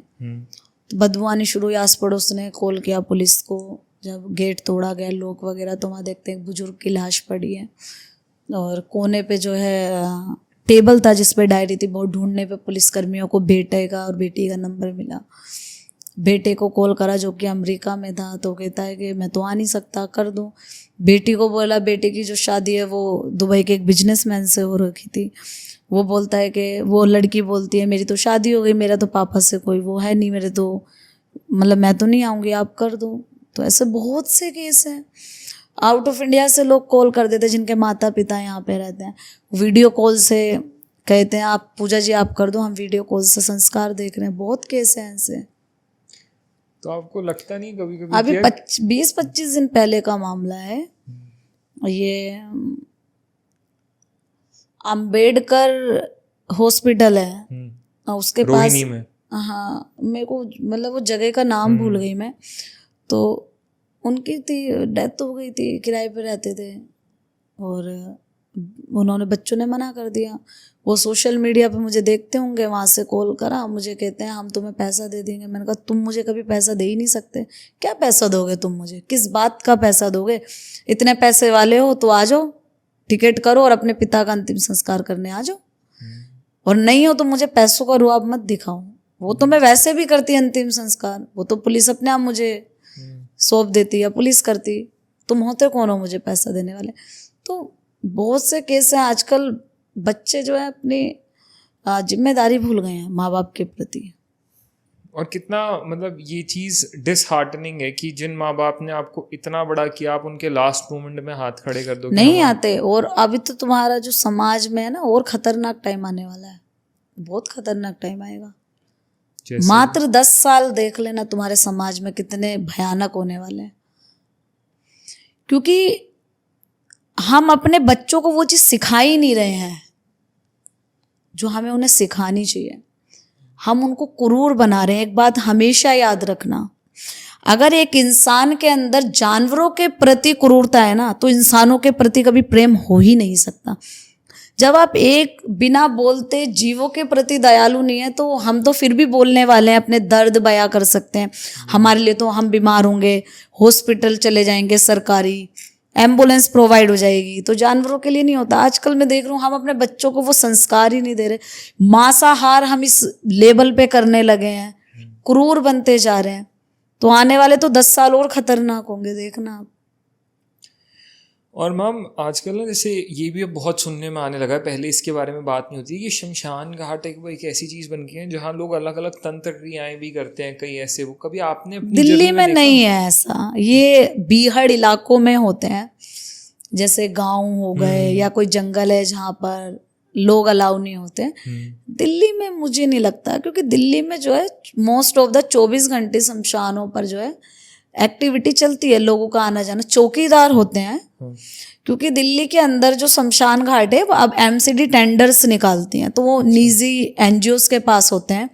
तो बदबू आनी शुरू हुई। आस पड़ोस ने कॉल किया पुलिस को। जब गेट तोड़ा गया, लोग वगैरह, तो वहाँ देखते हैं एक बुजुर्ग की लाश पड़ी है, और कोने पे जो है टेबल था जिस पे डायरी थी। बहुत ढूंढने पे पुलिस कर्मियों को बेटे का और बेटी का नंबर मिला। बेटे को कॉल करा जो कि अमेरिका में था, तो कहता है कि मैं तो आ नहीं सकता, कर दूं। बेटी को बोला, बेटी की जो शादी है वो दुबई के एक बिजनेसमैन से हो रखी थी। वो बोलता है कि वो लड़की बोलती है मेरी तो शादी हो गई, मेरा तो पापा से कोई वो है नहीं, मेरे तो मतलब मैं तो नहीं आऊँगी, आप कर दो। तो ऐसे बहुत से केस हैं। आउट ऑफ इंडिया से लोग कॉल कर देते जिनके माता पिता यहाँ पे रहते हैं, वीडियो कॉल से कहते हैं आप पूजा जी आप कर दो, हम वीडियो कॉल से संस्कार देख रहे हैं। बहुत केस हैं ऐसे। तो आपको लगता नहीं कभी कभी अभी 20-25 दिन पहले का मामला है ये, अंबेडकर हॉस्पिटल है उसके पास में। हाँ, मेरे को मतलब वो जगह का नाम भूल गई मैं। तो उनकी थी, डेथ हो गई थी, किराए पे रहते थे, और उन्होंने, बच्चों ने मना कर दिया। वो सोशल मीडिया पे मुझे देखते होंगे, वहाँ से कॉल करा, मुझे कहते हैं हम तुम्हें पैसा दे देंगे। मैंने कहा तुम मुझे कभी पैसा दे ही नहीं सकते, क्या पैसा दोगे तुम मुझे, किस बात का पैसा दोगे? इतने पैसे वाले हो तो आ जाओ, टिकट करो और अपने पिता का अंतिम संस्कार करने आ जाओ, और नहीं हो तो मुझे पैसों का रुआब मत दिखाओ। वो तो मैं वैसे भी करती अंतिम संस्कार, वो तो पुलिस अपने आप मुझे सौंप देती या पुलिस करती, तुम होते कौन हो मुझे पैसा देने वाले? तो बहुत से केस हैं। आजकल बच्चे जो है अपनी जिम्मेदारी भूल गए हैं माँ बाप के प्रति। और कितना मतलब ये चीज़ डिसहार्टनिंग है कि जिन माँ बाप ने आपको इतना बड़ा किया, आप उनके लास्ट मोमेंट में हाथ खड़े कर दो, नहीं आते। और अभी तो तुम्हारा जो समाज में है ना, और खतरनाक टाइम आने वाला है, बहुत खतरनाक टाइम आएगा। मात्र 10 साल देख लेना तुम्हारे समाज में कितने भयानक होने वाले हैं, क्योंकि हम अपने बच्चों को वो चीज़ सिखा ही नहीं रहे हैं जो हमें उन्हें सिखानी चाहिए। हम उनको क्रूर बना रहे हैं। एक बात हमेशा याद रखना, अगर एक इंसान के अंदर जानवरों के प्रति क्रूरता है ना, तो इंसानों के प्रति कभी प्रेम हो ही नहीं सकता। जब आप एक बिना बोलते जीवों के प्रति दयालु नहीं है, तो हम तो फिर भी बोलने वाले हैं, अपने दर्द बयां कर सकते हैं। हमारे लिए तो हम बीमार होंगे, हॉस्पिटल चले जाएंगे, सरकारी एम्बुलेंस प्रोवाइड हो जाएगी, तो जानवरों के लिए नहीं होता। आजकल मैं देख रहा हूँ हम अपने बच्चों को वो संस्कार ही नहीं दे रहे। मांसाहार हम इस लेवल पे करने लगे हैं, क्रूर बनते जा रहे हैं। तो आने वाले तो 10 साल और खतरनाक होंगे, देखना आप। और मैम आजकल ना जैसे ये भी अब बहुत सुनने में आने लगा है, पहले इसके बारे में बात नहीं होती, कि शमशान घाट एक ऐसी चीज़ बन गई है जहाँ लोग अलग अलग तंत्र क्रियाएं भी करते हैं, कई ऐसे। वो कभी आपने अपनी दिल्ली में नहीं है ऐसा, ये बीहड़ इलाकों में होते हैं, जैसे गांव हो गए या कोई जंगल है जहाँ पर लोग अलाउ नहीं होते। दिल्ली में मुझे नहीं लगता, क्योंकि दिल्ली में जो है मोस्ट ऑफ द 24 घंटे शमशानों पर जो है एक्टिविटी चलती है, लोगों का आना जाना, चौकीदार होते हैं। क्योंकि दिल्ली के अंदर जो शमशान घाट है वो अब एमसीडी टेंडर्स निकालती हैं, तो वो निजी एनजीओस के पास होते हैं।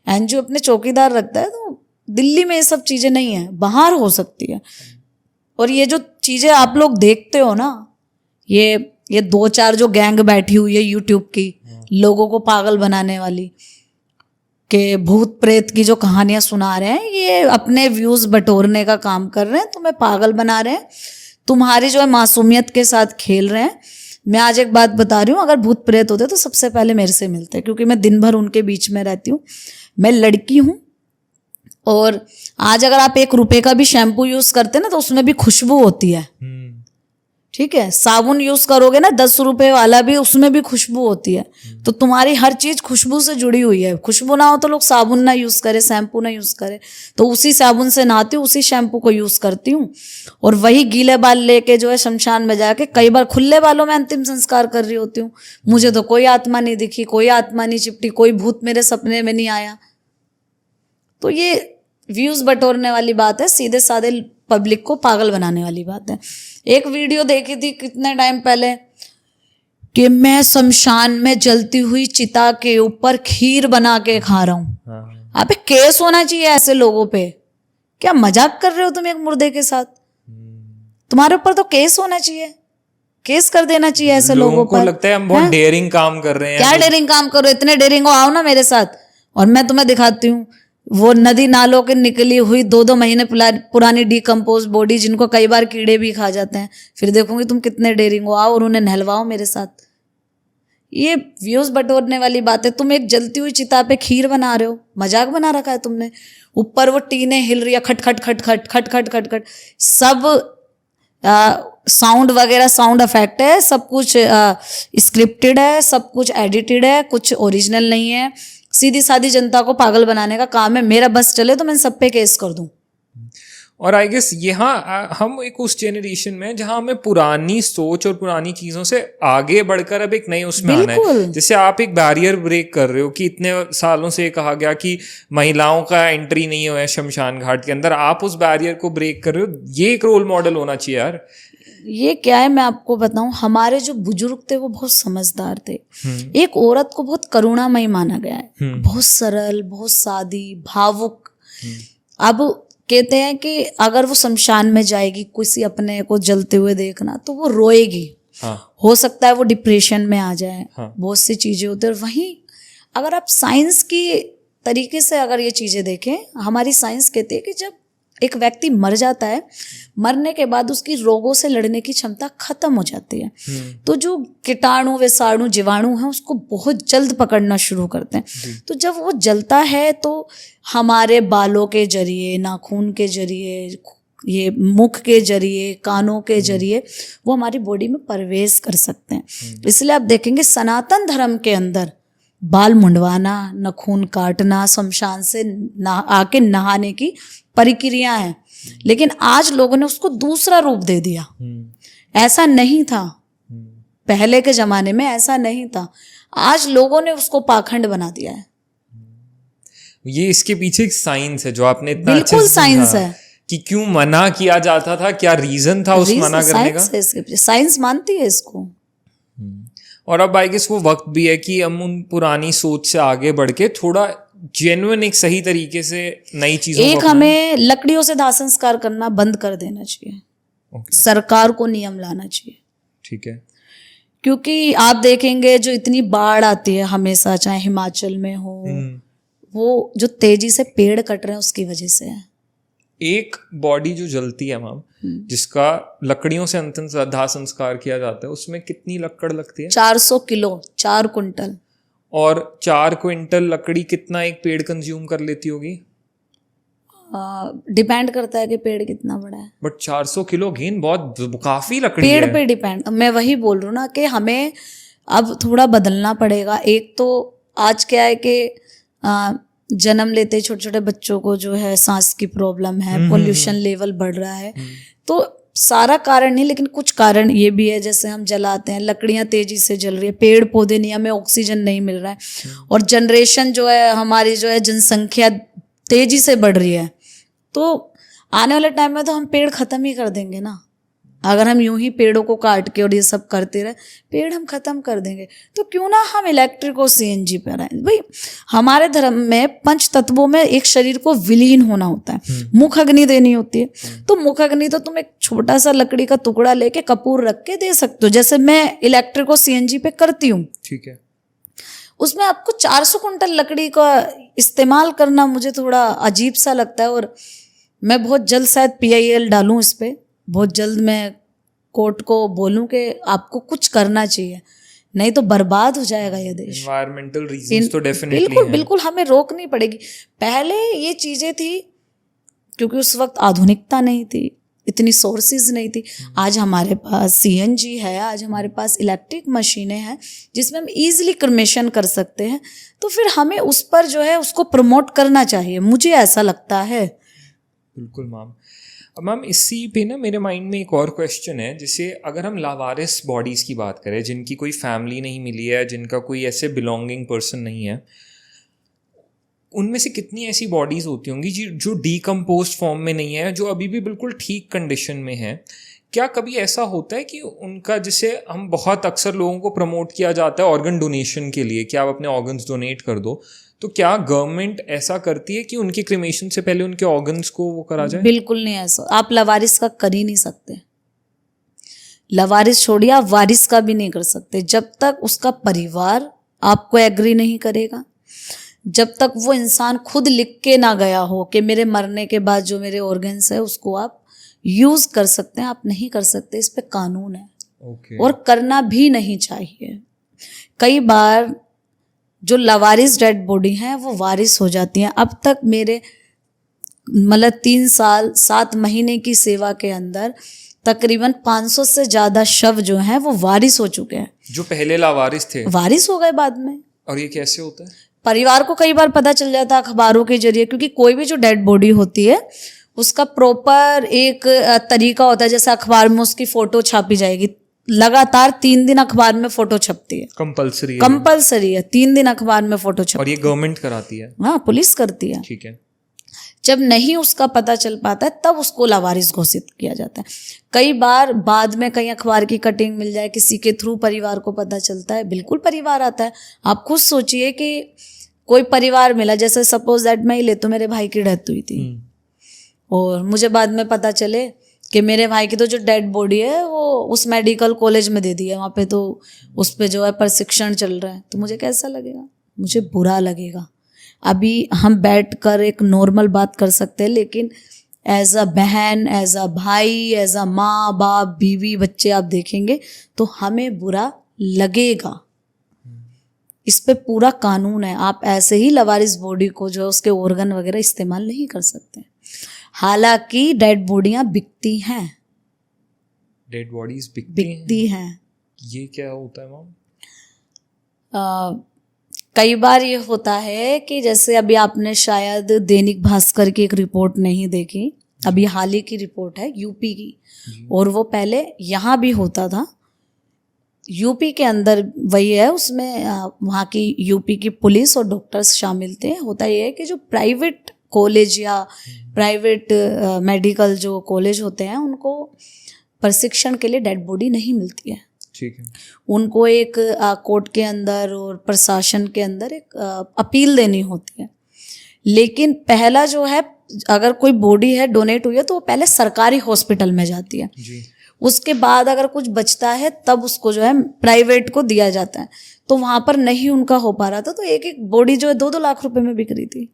एनजीओ अपने चौकीदार रखता है। तो दिल्ली में ये सब चीज़ें नहीं है, बाहर हो सकती है। और ये जो चीज़ें आप लोग देखते हो ना, ये 2-4 जो गैंग बैठी हुई है यूट्यूब की, लोगों को पागल बनाने वाली, के भूत प्रेत की जो कहानियां सुना रहे हैं, ये अपने व्यूज बटोरने का काम कर रहे हैं, तुम्हें पागल बना रहे हैं, तुम्हारी जो है मासूमियत के साथ खेल रहे हैं। मैं आज एक बात बता रही हूँ, अगर भूत प्रेत होते तो सबसे पहले मेरे से मिलते, क्योंकि मैं दिन भर उनके बीच में रहती हूँ। मैं लड़की हूँ, और आज अगर आप 1 रुपए का भी शैम्पू यूज करते हैं ना तो उसमें भी खुशबू होती है, ठीक है। साबुन यूज करोगे ना 10 रुपए वाला भी, उसमें भी खुशबू होती है। तो तुम्हारी हर चीज खुशबू से जुड़ी हुई है। खुशबू ना हो तो लोग साबुन ना यूज करे, शैम्पू ना यूज करे। तो उसी साबुन से नहाती हूँ, उसी शैम्पू को यूज करती हूँ, और वही गीले बाल लेके जो है शमशान में जाके कई बार खुले बालों में अंतिम संस्कार कर रही होती हूँ। मुझे तो कोई आत्मा नहीं दिखी, कोई आत्मा नहीं चिपटी, कोई भूत मेरे सपने में नहीं आया। तो ये व्यूज बटोरने वाली बात है, सीधे साधे पब्लिक को पागल बनाने वाली बात है। एक वीडियो देखी थी कितने टाइम पहले कि मैं शमशान में जलती हुई चिता के ऊपर खीर बना के खा रहा हूँ। आप केस होना चाहिए ऐसे लोगों पे। क्या मजाक कर रहे हो तुम एक मुर्दे के साथ? तुम्हारे ऊपर तो केस होना चाहिए, केस कर देना चाहिए ऐसे लोगों को पर। लगता है हम बहुत डेयरिंग काम कर रहे हैं। क्या डेयरिंग काम करो? इतने डेयरिंग हो, आओ ना मेरे साथ और मैं तुम्हें दिखाती हूँ वो नदी नालों के निकली हुई 2-2 महीने पुरानी डिकम्पोज बॉडी, जिनको कई बार कीड़े भी खा जाते हैं। फिर देखूंगी तुम कितने डेयरिंग हो, आओ और उन्हें नहलवाओ मेरे साथ। ये व्यूज बटोरने वाली बात है। तुम एक जलती हुई चिता पे खीर बना रहे हो, मजाक बना रखा है तुमने। ऊपर वो टीने हिल रही है, खट खट खट खट खट खट खट खट, सब साउंड वगैरह, साउंड इफेक्ट है, सब कुछ स्क्रिप्टेड है, सब कुछ एडिटेड है, कुछ ओरिजिनल नहीं है। सीधी सादी जनता को पागल बनाने का काम है। मेरा बस चले तो मैं सब पे केस कर दूं। और आई गेस यहाँ हम एक उस जेनरेशन में जहाँ हमें पुरानी सोच और पुरानी चीजों से आगे बढ़कर अब एक नए उसमें आना है। जैसे आप एक बैरियर ब्रेक कर रहे हो कि इतने सालों से कहा गया कि महिलाओं का एंट्री नहीं हुआ है शमशान घाट के अंदर, आप उस बैरियर को ब्रेक कर रहे हो। ये एक रोल मॉडल होना चाहिए यार। ये क्या है, मैं आपको बताऊं, हमारे जो बुजुर्ग थे वो बहुत समझदार थे। एक औरत को बहुत करुणामयी माना गया है, बहुत सरल, बहुत सादी, भावुक। अब कहते हैं कि अगर वो शमशान में जाएगी किसी अपने को जलते हुए देखना तो वो रोएगी। हो सकता है वो डिप्रेशन में आ जाए। बहुत सी चीजें होती है। और वहीं अगर आप साइंस की तरीके से अगर ये चीजें देखें, हमारी साइंस कहती है कि जब एक व्यक्ति मर जाता है, मरने के बाद उसकी रोगों से लड़ने की क्षमता खत्म हो जाती है। तो जो कीटाणु, विषाणु, जीवाणु हैं उसको बहुत जल्द पकड़ना शुरू करते हैं। तो जब वो जलता है तो हमारे बालों के जरिए, नाखून के जरिए, ये मुख के जरिए, कानों के जरिए वो हमारी बॉडी में प्रवेश कर सकते हैं। इसलिए आप देखेंगे सनातन धर्म के अंदर बाल मुंडवाना, नखून काटना, शमशान से आके नहाने की प्रक्रिया है। लेकिन आज लोगों ने उसको दूसरा रूप दे दिया। ऐसा नहीं था पहले के जमाने में, ऐसा नहीं था। आज लोगों ने उसको पाखंड बना दिया है। ये इसके पीछे एक साइंस है जो आपने इतना बिल्कुल साइंस है कि क्यों मना किया जाता था, क्या रीजन था उस मना करने का। साइंस मानती है इसको। और अब आई गेस वो वक्त भी है कि हम उन पुरानी सोच से आगे बढ़ के थोड़ा जेन्युइन एक सही तरीके से नई चीजों एक हमें लकड़ियों से दाह संस्कार करना बंद कर देना चाहिए। सरकार को नियम लाना चाहिए। ठीक है। क्योंकि आप देखेंगे जो इतनी बाढ़ आती है हमेशा, चाहे हिमाचल में हो, वो जो तेजी से पेड़ कट रहे हैं उसकी वजह से है। एक बॉडी जो जलती है मैम, जिसका लकड़ियों से अंतिम दाह संस्कार किया जाता है, उसमें कितनी लकड़ लगती है? 400 किलो, 4 कुंटल। और 4 क्विंटल लकड़ी कितना एक पेड़ कंज्यूम कर लेती होगी? डिपेंड करता है कि पेड़ कितना बड़ा है। बट 400 किलो घेन बहुत काफी लकड़ी पेड़ है। पे डिपेंड। मैं वही बोल रही हूँ ना कि हमें अब थोड़ा बदलना पड़ेगा। एक तो आज क्या है कि जन्म लेते छोटे छोटे बच्चों को जो है सांस की प्रॉब्लम है, पोल्यूशन लेवल बढ़ रहा है। तो सारा कारण नहीं, लेकिन कुछ कारण ये भी है। जैसे हम जलाते हैं, लकड़ियां तेजी से जल रही है, पेड़ पौधे नहीं, हमें ऑक्सीजन नहीं मिल रहा है। और जनरेशन जो है हमारी, जो है जनसंख्या तेजी से बढ़ रही है। तो आने वाले टाइम में तो हम पेड़ खत्म ही कर देंगे ना। अगर हम यूं ही पेड़ों को काट के और ये सब करते रहे, पेड़ हम खत्म कर देंगे। तो क्यों ना हम इलेक्ट्रिक और सीएनजी पर आए। भाई हमारे धर्म में 5 तत्वों में एक शरीर को विलीन होना होता है। मुख अग्नि देनी होती है। तो मुख अग्नि तो तुम एक छोटा सा लकड़ी का टुकड़ा लेके कपूर रख के दे सकते हो, जैसे मैं इलेक्ट्रिक और सीएनजी पे करती हूँ। ठीक है। उसमें आपको 400 कुंटल लकड़ी का इस्तेमाल करना मुझे थोड़ा अजीब सा लगता है। और मैं बहुत जल्द शायद PIL डालूं इस पे। बहुत जल्द मैं कोर्ट को बोलूं कि आपको कुछ करना चाहिए, नहीं तो बर्बाद हो जाएगा ये देश। एनवायरमेंटल रीजंस तो डेफिनेटली बिल्कुल हैं। बिल्कुल हमें रोकनी पड़ेगी। पहले ये चीजें थी क्योंकि उस वक्त आधुनिकता नहीं थी, इतनी सोर्सेज नहीं थी। आज हमारे पास सीएनजी है, आज हमारे पास इलेक्ट्रिक मशीनें हैं जिसमें हम इजीली क्रिमेशन कर सकते हैं। तो फिर हमें उस पर जो है उसको प्रमोट करना चाहिए, मुझे ऐसा लगता है। बिल्कुल मैम। अब मैम इसी पे ना मेरे माइंड में एक और क्वेश्चन है, जैसे अगर हम लावारिस बॉडीज़ की बात करें जिनकी कोई फैमिली नहीं मिली है, जिनका कोई ऐसे बिलोंगिंग पर्सन नहीं है, उनमें से कितनी ऐसी बॉडीज़ होती होंगी जो डीकम्पोज फॉर्म में नहीं है, जो अभी भी बिल्कुल ठीक कंडीशन में है? क्या कभी ऐसा होता है कि उनका, जैसे हम बहुत अक्सर लोगों को प्रमोट किया जाता है ऑर्गन डोनेशन के लिए कि आप अपने ऑर्गन्स डोनेट कर दो, तो क्या गवर्नमेंट ऐसा करती है कि उनके क्रिमेशन से पहले उनके ऑर्गन्स को वो करा जाए? बिल्कुल नहीं ऐसा, आप लवारिस का कर ही नहीं सकते। लवारिस छोड़िए, आप वारिस का भी नहीं कर सकते जब तक उसका परिवार आपको एग्री नहीं करेगा, जब तक वो इंसान खुद लिख के ना गया हो कि मेरे मरने के बाद जो मेरे ऑर्गन्स है उसको आप यूज कर सकते हैं, आप नहीं कर सकते। इस पे कानून है। Okay. और करना भी नहीं चाहिए। कई बार जो लवारिस डेड बॉडी हैं वो वारिस हो जाती हैं। अब तक मेरे मतलब 3 साल 7 महीने की सेवा के अंदर तकरीबन 500 से ज़्यादा शव जो हैं वो वारिस हो चुके हैं। जो पहले लावारिस थे वारिस हो गए बाद में। और ये कैसे होता है? परिवार को कई बार पता चल जाता है अखबारों के जरिए, क्योंकि कोई भी जो डेड बॉडी होती है उसका प्रॉपर एक तरीका होता है। जैसे अखबार में उसकी फोटो छापी जाएगी, लगातार 3 दिन अखबार में फोटो छपती है, कंपलसरी है 3 दिन अखबार में फोटो छपती है। और ये गवर्नमेंट कराती है? हाँ, पुलिस करती है। ठीक है। जब नहीं उसका पता चल पाता है तब उसको लावारिस घोषित किया जाता है। कई बार बाद में कहीं अखबार की कटिंग मिल जाए, किसी के थ्रू परिवार को पता चलता है, बिल्कुल परिवार आता है। आप खुद सोचिए कि कोई परिवार मिला, जैसे सपोज दैट मैं ही ले तो मेरे भाई की डेथ हुई थी और मुझे बाद में पता चले कि मेरे भाई की तो जो डेड बॉडी है वो उस मेडिकल कॉलेज में दे दी है, वहाँ पे तो उस पे जो है प्रशिक्षण चल रहा है, तो मुझे कैसा लगेगा? मुझे बुरा लगेगा। अभी हम बैठकर एक नॉर्मल बात कर सकते हैं, लेकिन एज अ बहन, एज अ भाई, एज अ माँ बाप, बीवी, बच्चे आप देखेंगे तो हमें बुरा लगेगा। इस पे पूरा कानून है। आप ऐसे ही लवारिस बॉडी को जो है उसके ऑर्गन वगैरह इस्तेमाल नहीं कर सकते। हालांकि डेड बॉडियां बिकती हैं। डेड बॉडीज बिकती हैं। ये क्या होता है मैम? कई बार ये होता है कि जैसे अभी आपने शायद दैनिक भास्कर की एक रिपोर्ट नहीं देखी, अभी हाल ही की रिपोर्ट है यूपी की, और वो पहले यहाँ भी होता था। यूपी के अंदर वही है, उसमें वहाँ की यूपी की पुलिस और डॉक्टर्स शामिल थे। होता ये है कि जो प्राइवेट कॉलेज या प्राइवेट मेडिकल जो कॉलेज होते हैं उनको प्रशिक्षण के लिए डेड बॉडी नहीं मिलती है। ठीक है। उनको एक कोर्ट के अंदर और प्रशासन के अंदर एक अपील देनी होती है। लेकिन पहला जो है, अगर कोई बॉडी है डोनेट हुई है तो वो पहले सरकारी हॉस्पिटल में जाती है जी। उसके बाद अगर कुछ बचता है तब उसको जो है प्राइवेट को दिया जाता है। तो वहां पर नहीं उनका हो पा रहा था, तो एक एक बॉडी जो है 2-2 लाख रुपए में बिक रही थी।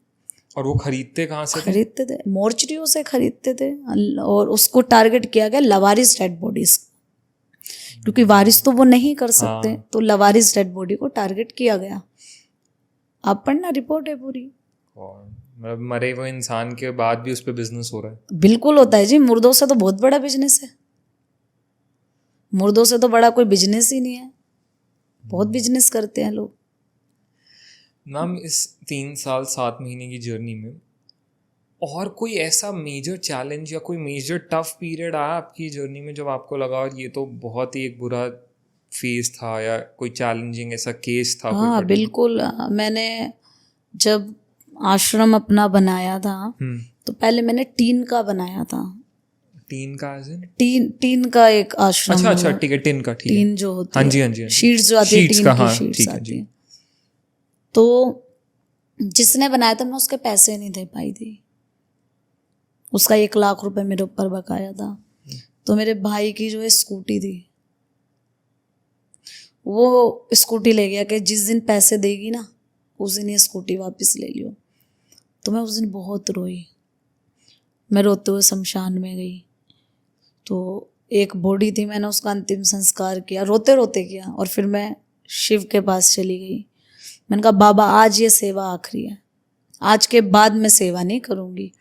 और वो खरीदते कहाँ से थे? खरीदते थे, मोर्चरियों से खरीदते थे। और उसको टारगेट किया गया लवारिस डेड बॉडीज, क्योंकि वारिस तो वो नहीं कर सकते। हाँ। तो लवारिस डेड बॉडी को टारगेट किया गया। आप पढ़ना, रिपोर्ट है पूरी। और मतलब मरे हुए इंसान के बाद भी उस पर बिजनेस हो रहा है? बिल्कुल होता है जी, मुर्दों से तो बहुत बड़ा बिजनेस है। मुर्दों से तो बड़ा कोई बिजनेस ही नहीं है, बहुत बिजनेस करते हैं लोग। मैम इस 3 साल 7 महीने की जर्नी में और कोई ऐसा मेजर चैलेंज या कोई मेजर टफ पीरियड आया आपकी जर्नी में जब आपको लगा और ये तो बहुत ही एक बुरा फेज था, या कोई चैलेंजिंग ऐसा केस था? हाँ बिल्कुल। मैंने जब आश्रम अपना बनाया था तो पहले मैंने टीन का बनाया था। टीन का टीन का एक आश्रम। अच्छा ठीक है, टीन का। ठीक है। टीन जो होती है, हाँ जी, शीट्स जो आती है, टीन का, की हाँ, शीट्स ठीक है आती जी। है। तो जिसने बनाया था मैं उसके पैसे नहीं दे पाई थी, उसका 1 लाख रुपए मेरे ऊपर बकाया था। तो मेरे भाई की जो है स्कूटी थी, वो स्कूटी ले गया कि जिस दिन पैसे देगी ना उस दिन ये स्कूटी वापस ले लियो। तो मैं उस दिन बहुत रोई, मैं रोते हुए शमशान में गई। तो एक बॉडी थी, मैंने उसका अंतिम संस्कार किया, रोते रोते किया, और फिर मैं शिव के पास चली गई। मैंने कहा बाबा आज ये सेवा आखिरी है, आज के बाद मैं सेवा नहीं करूँगी।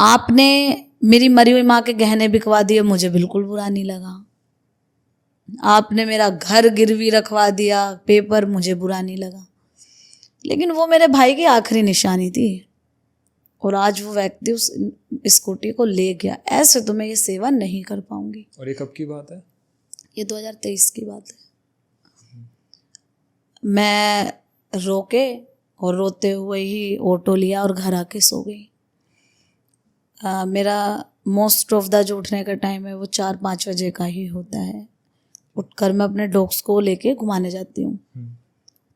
आपने मेरी मरी हुई माँ के गहने बिकवा दिए, मुझे बिल्कुल बुरा नहीं लगा। आपने मेरा घर गिरवी रखवा दिया, पेपर, मुझे बुरा नहीं लगा। लेकिन वो मेरे भाई की आखिरी निशानी थी, और आज वो व्यक्ति उस स्कूटी को ले गया। ऐसे तो मैं ये सेवा नहीं कर पाऊंगी। और ये कब की बात है? ये 2023 की बात है। मैं रोके और रोते हुए ही ऑटो लिया और घर आके सो गई। मेरा मोस्ट ऑफ द जो उठने का टाइम है वो 4-5 बजे का ही होता है। उठकर मैं अपने डॉग्स को लेके घुमाने जाती हूँ।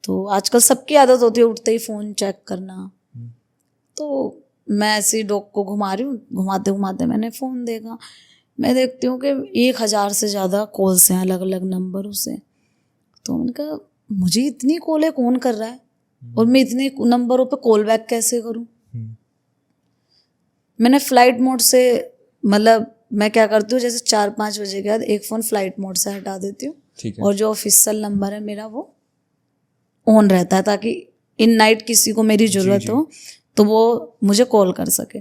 तो आजकल सबकी आदत होती है उठते ही फ़ोन चेक करना। तो मैं ऐसे ही डॉग को घुमा रही हूँ, घुमाते घुमाते मैंने फ़ोन देखा। मैं देखती हूँ कि 1000 से ज़्यादा कॉल्स हैं अलग अलग नंबरों से। तो मैंने कहा मुझे इतनी कॉलें कौन कर रहा है, और मैं इतने नंबरों पे कॉल बैक कैसे करूँ। मैंने फ्लाइट मोड से, मतलब मैं क्या करती हूँ, जैसे 4-5 बजे के बाद एक फ़ोन फ्लाइट मोड से हटा देती हूँ, और जो ऑफिशियल नंबर है मेरा वो ऑन रहता है, ताकि इन नाइट किसी को मेरी ज़रूरत हो तो वो मुझे कॉल कर सके।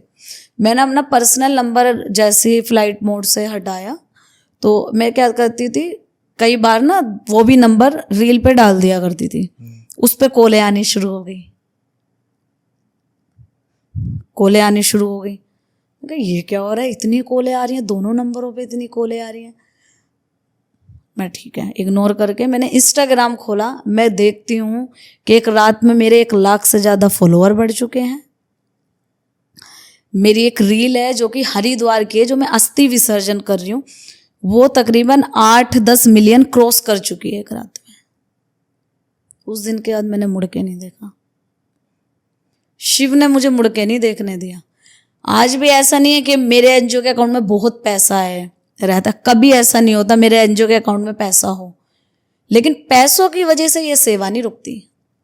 मैंने अपना पर्सनल नंबर जैसे ही फ्लाइट मोड से हटाया, तो मैं क्या करती थी, कई बार ना वो भी नंबर रील पे डाल दिया करती थी, उस पर कॉलें आनी शुरू हो गई। कॉलें आनी शुरू हो गई, ये क्या हो रहा है, इतनी कॉलें आ रही हैं, दोनों नंबरों पे इतनी कॉलें आ रही हैं। मैं ठीक है इग्नोर करके मैंने इंस्टाग्राम खोला। मैं देखती हूँ कि एक रात में मेरे 1 लाख से ज़्यादा फॉलोअर बढ़ चुके हैं। मेरी एक रील है जो कि हरिद्वार की है, जो मैं अस्थि विसर्जन कर रही हूँ, वो तकरीबन 8-10 मिलियन क्रॉस कर चुकी है एक रात में। उस दिन के बाद मैंने मुड़ के नहीं देखा। शिव ने मुझे मुड़ के नहीं देखने दिया। आज भी ऐसा नहीं है कि मेरे एनजीओ के अकाउंट में बहुत पैसा है रहता, कभी ऐसा नहीं होता मेरे एनजीओ के अकाउंट में पैसा हो, लेकिन पैसों की वजह से ये सेवा नहीं रुकती।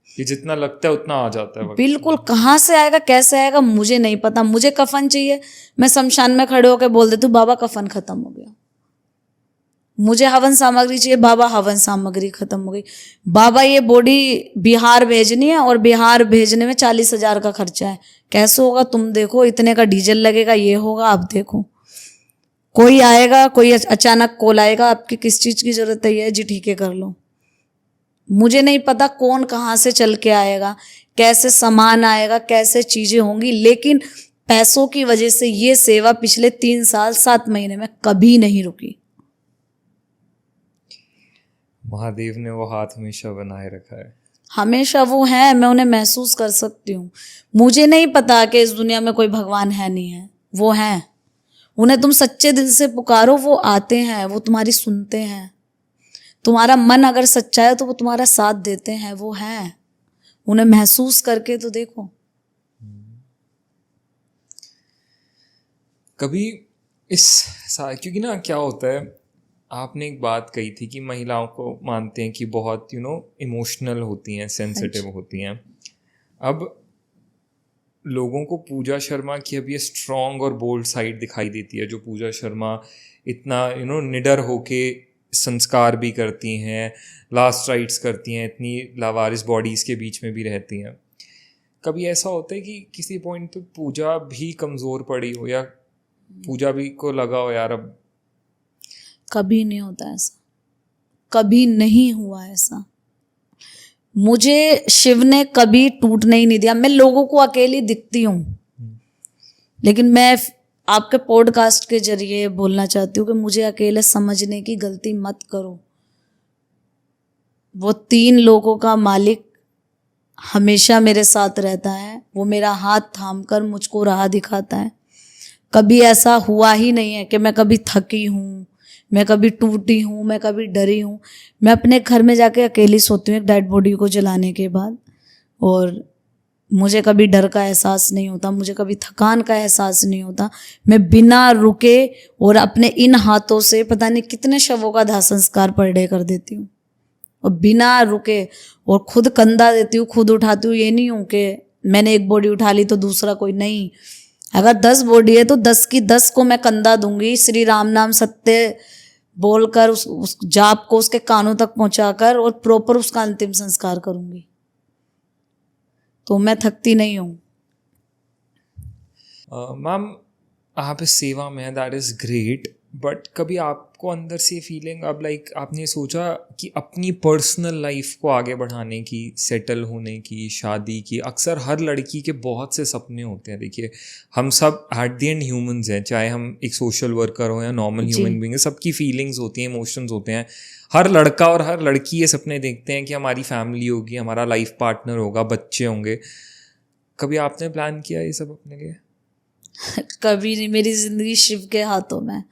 कि जितना लगता है उतना आ जाता है वक्त। बिल्कुल, कहाँ से आएगा कैसे आएगा मुझे नहीं पता। मुझे कफन चाहिए, मैं शमशान में खड़े होकर बोल देती हूँ बाबा कफन खत्म हो गया। मुझे हवन सामग्री चाहिए, बाबा हवन सामग्री खत्म हो गई। बाबा ये बॉडी बिहार भेजनी है, और बिहार भेजने में 40,000 का खर्चा है, कैसे होगा तुम देखो, इतने का डीजल लगेगा, ये होगा, आप देखो। कोई आएगा, कोई अचानक कॉल आएगा, आपकी किस चीज़ की ज़रूरत है, ये जी ठीक है कर लो। मुझे नहीं पता कौन कहाँ से चल के आएगा, कैसे सामान आएगा, कैसे चीज़ें होंगी, लेकिन पैसों की वजह से ये सेवा पिछले 3 साल 7 महीने में कभी नहीं रुकी। महादेव ने वो हाथ हमेशा बनाए रखा है। हमेशा वो है, मैं उन्हें महसूस कर सकती हूँ। मुझे नहीं पता कि इस दुनिया में कोई भगवान है नहीं है, वो हैं। उन्हें तुम सच्चे दिल से पुकारो, वो आते हैं, वो तुम्हारी सुनते हैं। तुम्हारा मन अगर सच्चा है तो वो तुम्हारा साथ देते हैं, वो हैं। उन्हें महसूस करके तो देखो। कभी क्योंकि ना क्या होता है, आपने एक बात कही थी कि महिलाओं को मानते हैं कि बहुत इमोशनल होती हैं, सेंसिटिव होती हैं। अब लोगों को पूजा शर्मा की अब ये स्ट्रॉन्ग और बोल्ड साइड दिखाई देती है, जो पूजा शर्मा इतना निडर होके संस्कार भी करती हैं, लास्ट राइट्स करती हैं, इतनी लावारिस बॉडीज़ के बीच में भी रहती हैं। कभी ऐसा होता है कि किसी पॉइंट पे पूजा भी कमज़ोर पड़ी हो, या पूजा भी को लगा हो यार अब? कभी नहीं होता ऐसा, कभी नहीं हुआ ऐसा। मुझे शिव ने कभी टूटने ही नहीं दिया। मैं लोगों को अकेली दिखती हूँ, लेकिन मैं आपके पॉडकास्ट के जरिए बोलना चाहती हूँ कि मुझे अकेले समझने की गलती मत करो। वो 3 लोगों का मालिक हमेशा मेरे साथ रहता है, वो मेरा हाथ थामकर मुझको राह दिखाता है। कभी ऐसा हुआ ही नहीं है कि मैं कभी थकी हूँ, मैं कभी टूटी हूँ, मैं कभी डरी हूँ। मैं अपने घर में जाके अकेली सोती हूँ एक डेड बॉडी को जलाने के बाद, और मुझे कभी डर का एहसास नहीं होता, मुझे कभी थकान का एहसास नहीं होता। मैं बिना रुके और अपने इन हाथों से पता नहीं कितने शवों का दाह संस्कार पर डे कर देती हूँ, और बिना रुके, और खुद कंधा देती हूँ, खुद उठाती हूँ। ये नहीं हूँ कि मैंने एक बॉडी उठा ली तो दूसरा कोई नहीं। अगर 10 बॉडी है तो 10 की 10 को मैं कंधा दूंगी, श्री राम नाम सत्य बोलकर उस जाप को उसके कानों तक पहुंचाकर और प्रॉपर उसका अंतिम संस्कार करूंगी। तो मैं थकती नहीं हूँ। मैम आप इस सेवा में, दैट इज़ ग्रेट, बट कभी आपको अंदर से फीलिंग अब लाइक आपने सोचा कि अपनी पर्सनल लाइफ को आगे बढ़ाने की, सेटल होने की, शादी की? अक्सर हर लड़की के बहुत से सपने होते हैं। देखिए हम सब एट द एंड ह्यूमंस हैं, चाहे हम एक सोशल वर्कर हो या नॉर्मल ह्यूमन बीइंग है, सबकी फीलिंग्स होती हैं, इमोशंस होते हैं। हर लड़का और हर लड़की ये सपने देखते हैं कि हमारी फैमिली होगी, हमारा लाइफ पार्टनर होगा, बच्चे होंगे। कभी आपने प्लान किया ये सब अपने लिए? कभी नहीं। मेरी जिंदगी शिव के हाथों में है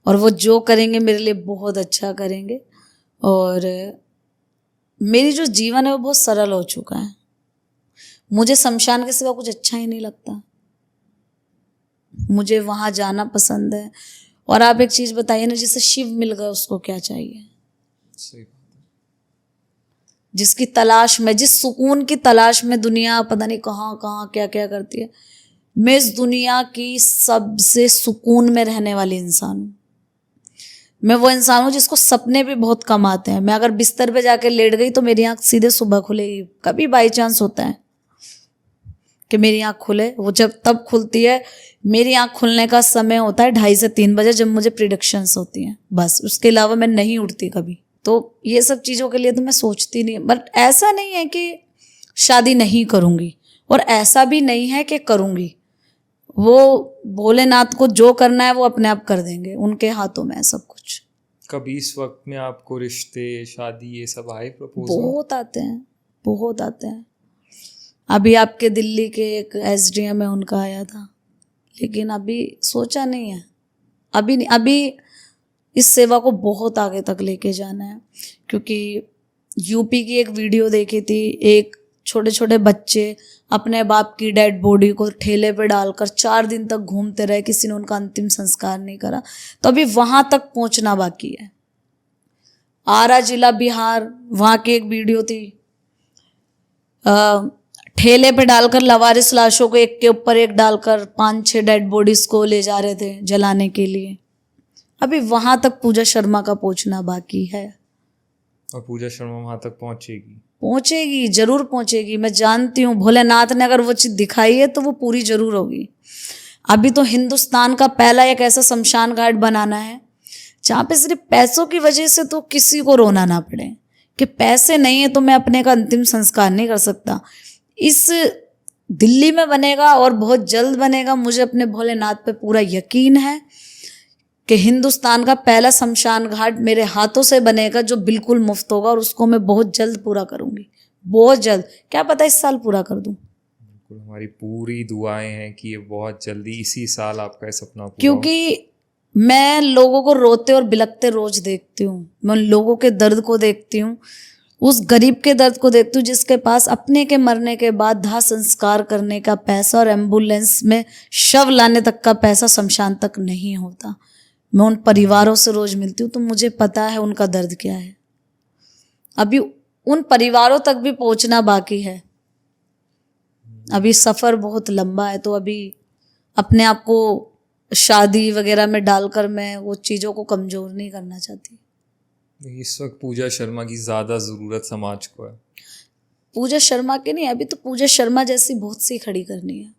और वो जो करेंगे मेरे लिए बहुत अच्छा करेंगे। और मेरी जो जीवन है वो बहुत सरल हो चुका है। मुझे शमशान के सिवा कुछ अच्छा ही नहीं लगता। मुझे वहां जाना पसंद है। और आप एक चीज बताइए ना, जिसे शिव मिल गए उसको क्या चाहिए? सही बात है। जिसकी तलाश में, जिस सुकून की तलाश में दुनिया पता नहीं कहाँ कहाँ क्या क्या करती है, मैं इस दुनिया की सबसे सुकून में रहने वाली इंसान हूँ। मैं वो इंसान हूँ जिसको सपने भी बहुत कम आते हैं। मैं अगर बिस्तर पे जाके लेट गई तो मेरी आंख सीधे सुबह खुलेगी। कभी बाई चांस होता है कि मेरी आंख खुले, वो जब तब खुलती है। मेरी आंख खुलने का समय होता है 2:30 से 3 बजे, जब मुझे प्रिडिक्शंस होती हैं, बस। उसके अलावा मैं नहीं उठती कभी। तो ये सब चीज़ों के लिए तो मैं सोचती नहीं। बट ऐसा नहीं है कि शादी नहीं करूँगी और ऐसा भी नहीं है कि करूँगी। वो भोलेनाथ को जो करना है वो अपने आप कर देंगे, उनके हाथों में है सब कुछ। कभी इस वक्त में आपको रिश्ते, शादी ये सब आए प्रपोजल? बहुत आते हैं, बहुत आते हैं। अभी आपके दिल्ली के एक SDM है, उनका आया था, लेकिन अभी सोचा नहीं है। अभी नहीं। अभी इस सेवा को बहुत आगे तक लेके जाना है। क्योंकि यूपी की एक वीडियो देखी थी, एक छोटे छोटे बच्चे अपने बाप की डेड बॉडी को ठेले पे डालकर 4 दिन तक घूमते रहे, किसी ने उनका अंतिम संस्कार नहीं करा। तो अभी वहां तक पहुंचना बाकी है। आरा जिला बिहार, वहां की एक वीडियो थी, ठेले पे डालकर लवारिस लाशों को एक के ऊपर एक डालकर 5-6 डेड बॉडीज को ले जा रहे थे जलाने के लिए। अभी वहां तक पूजा शर्मा का पहुंचना बाकी है। और पूजा शर्मा वहां तक पहुंचेगी? पहुंचेगी, जरूर पहुंचेगी। मैं जानती हूँ भोलेनाथ ने अगर वो चीज दिखाई है तो वो पूरी जरूर होगी। अभी तो हिंदुस्तान का पहला एक ऐसा शमशान घाट बनाना है जहाँ पे सिर्फ पैसों की वजह से तो किसी को रोना ना पड़े कि पैसे नहीं है तो मैं अपने का अंतिम संस्कार नहीं कर सकता। इस दिल्ली में बनेगा और बहुत जल्द बनेगा। मुझे अपने भोलेनाथ पे पूरा यकीन है कि हिंदुस्तान का पहला शमशान घाट मेरे हाथों से बनेगा, जो बिल्कुल मुफ्त होगा, और उसको मैं बहुत जल्द पूरा करूंगी। बहुत जल्द, क्या पता इस साल पूरा कर दूं। बिल्कुल, हमारी पूरी दुआएं हैं कि ये बहुत जल्दी इसी साल आपका सपना पूरा क्योंकि मैं लोगों को रोते और बिलखते रोज देखती हूँ। मैं लोगों के दर्द को देखती हूँ, उस गरीब के दर्द को देखती हूँ जिसके पास अपने के मरने के बाद दाह संस्कार करने का पैसा और एम्बुलेंस में शव लाने तक का पैसा शमशान तक नहीं होता। मैं उन परिवारों से रोज मिलती हूँ तो मुझे पता है उनका दर्द क्या है। अभी उन परिवारों तक भी पहुंचना बाकी है। अभी सफ़र बहुत लंबा है। तो अभी अपने आप को शादी वगैरह में डालकर मैं वो चीज़ों को कमज़ोर नहीं करना चाहती। इस वक्त पूजा शर्मा की ज़्यादा ज़रूरत समाज को है। पूजा शर्मा के नहीं, अभी तो पूजा शर्मा जैसी बहुत सी खड़ी करनी है।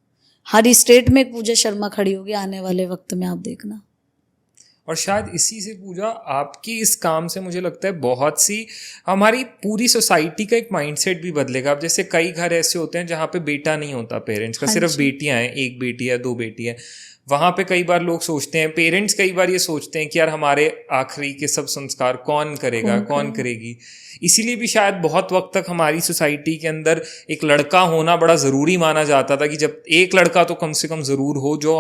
हर स्टेट में एक पूजा शर्मा खड़ी होगी आने वाले वक्त में, आप देखना। और शायद इसी से पूजा आपकी इस काम से मुझे लगता है बहुत सी हमारी पूरी सोसाइटी का एक माइंडसेट भी बदलेगा। अब जैसे कई घर ऐसे होते हैं जहाँ पे बेटा नहीं होता पेरेंट्स का, सिर्फ बेटियां हैं, एक बेटी है, 2 बेटी है। वहाँ पे कई बार लोग सोचते हैं, पेरेंट्स कई बार ये सोचते हैं कि यार हमारे आखिरी के सब संस्कार कौन करेगा, कौन करेगी। इसीलिए भी शायद बहुत वक्त तक हमारी सोसाइटी के अंदर एक लड़का होना बड़ा ज़रूरी माना जाता था कि जब एक लड़का तो कम से कम ज़रूर हो जो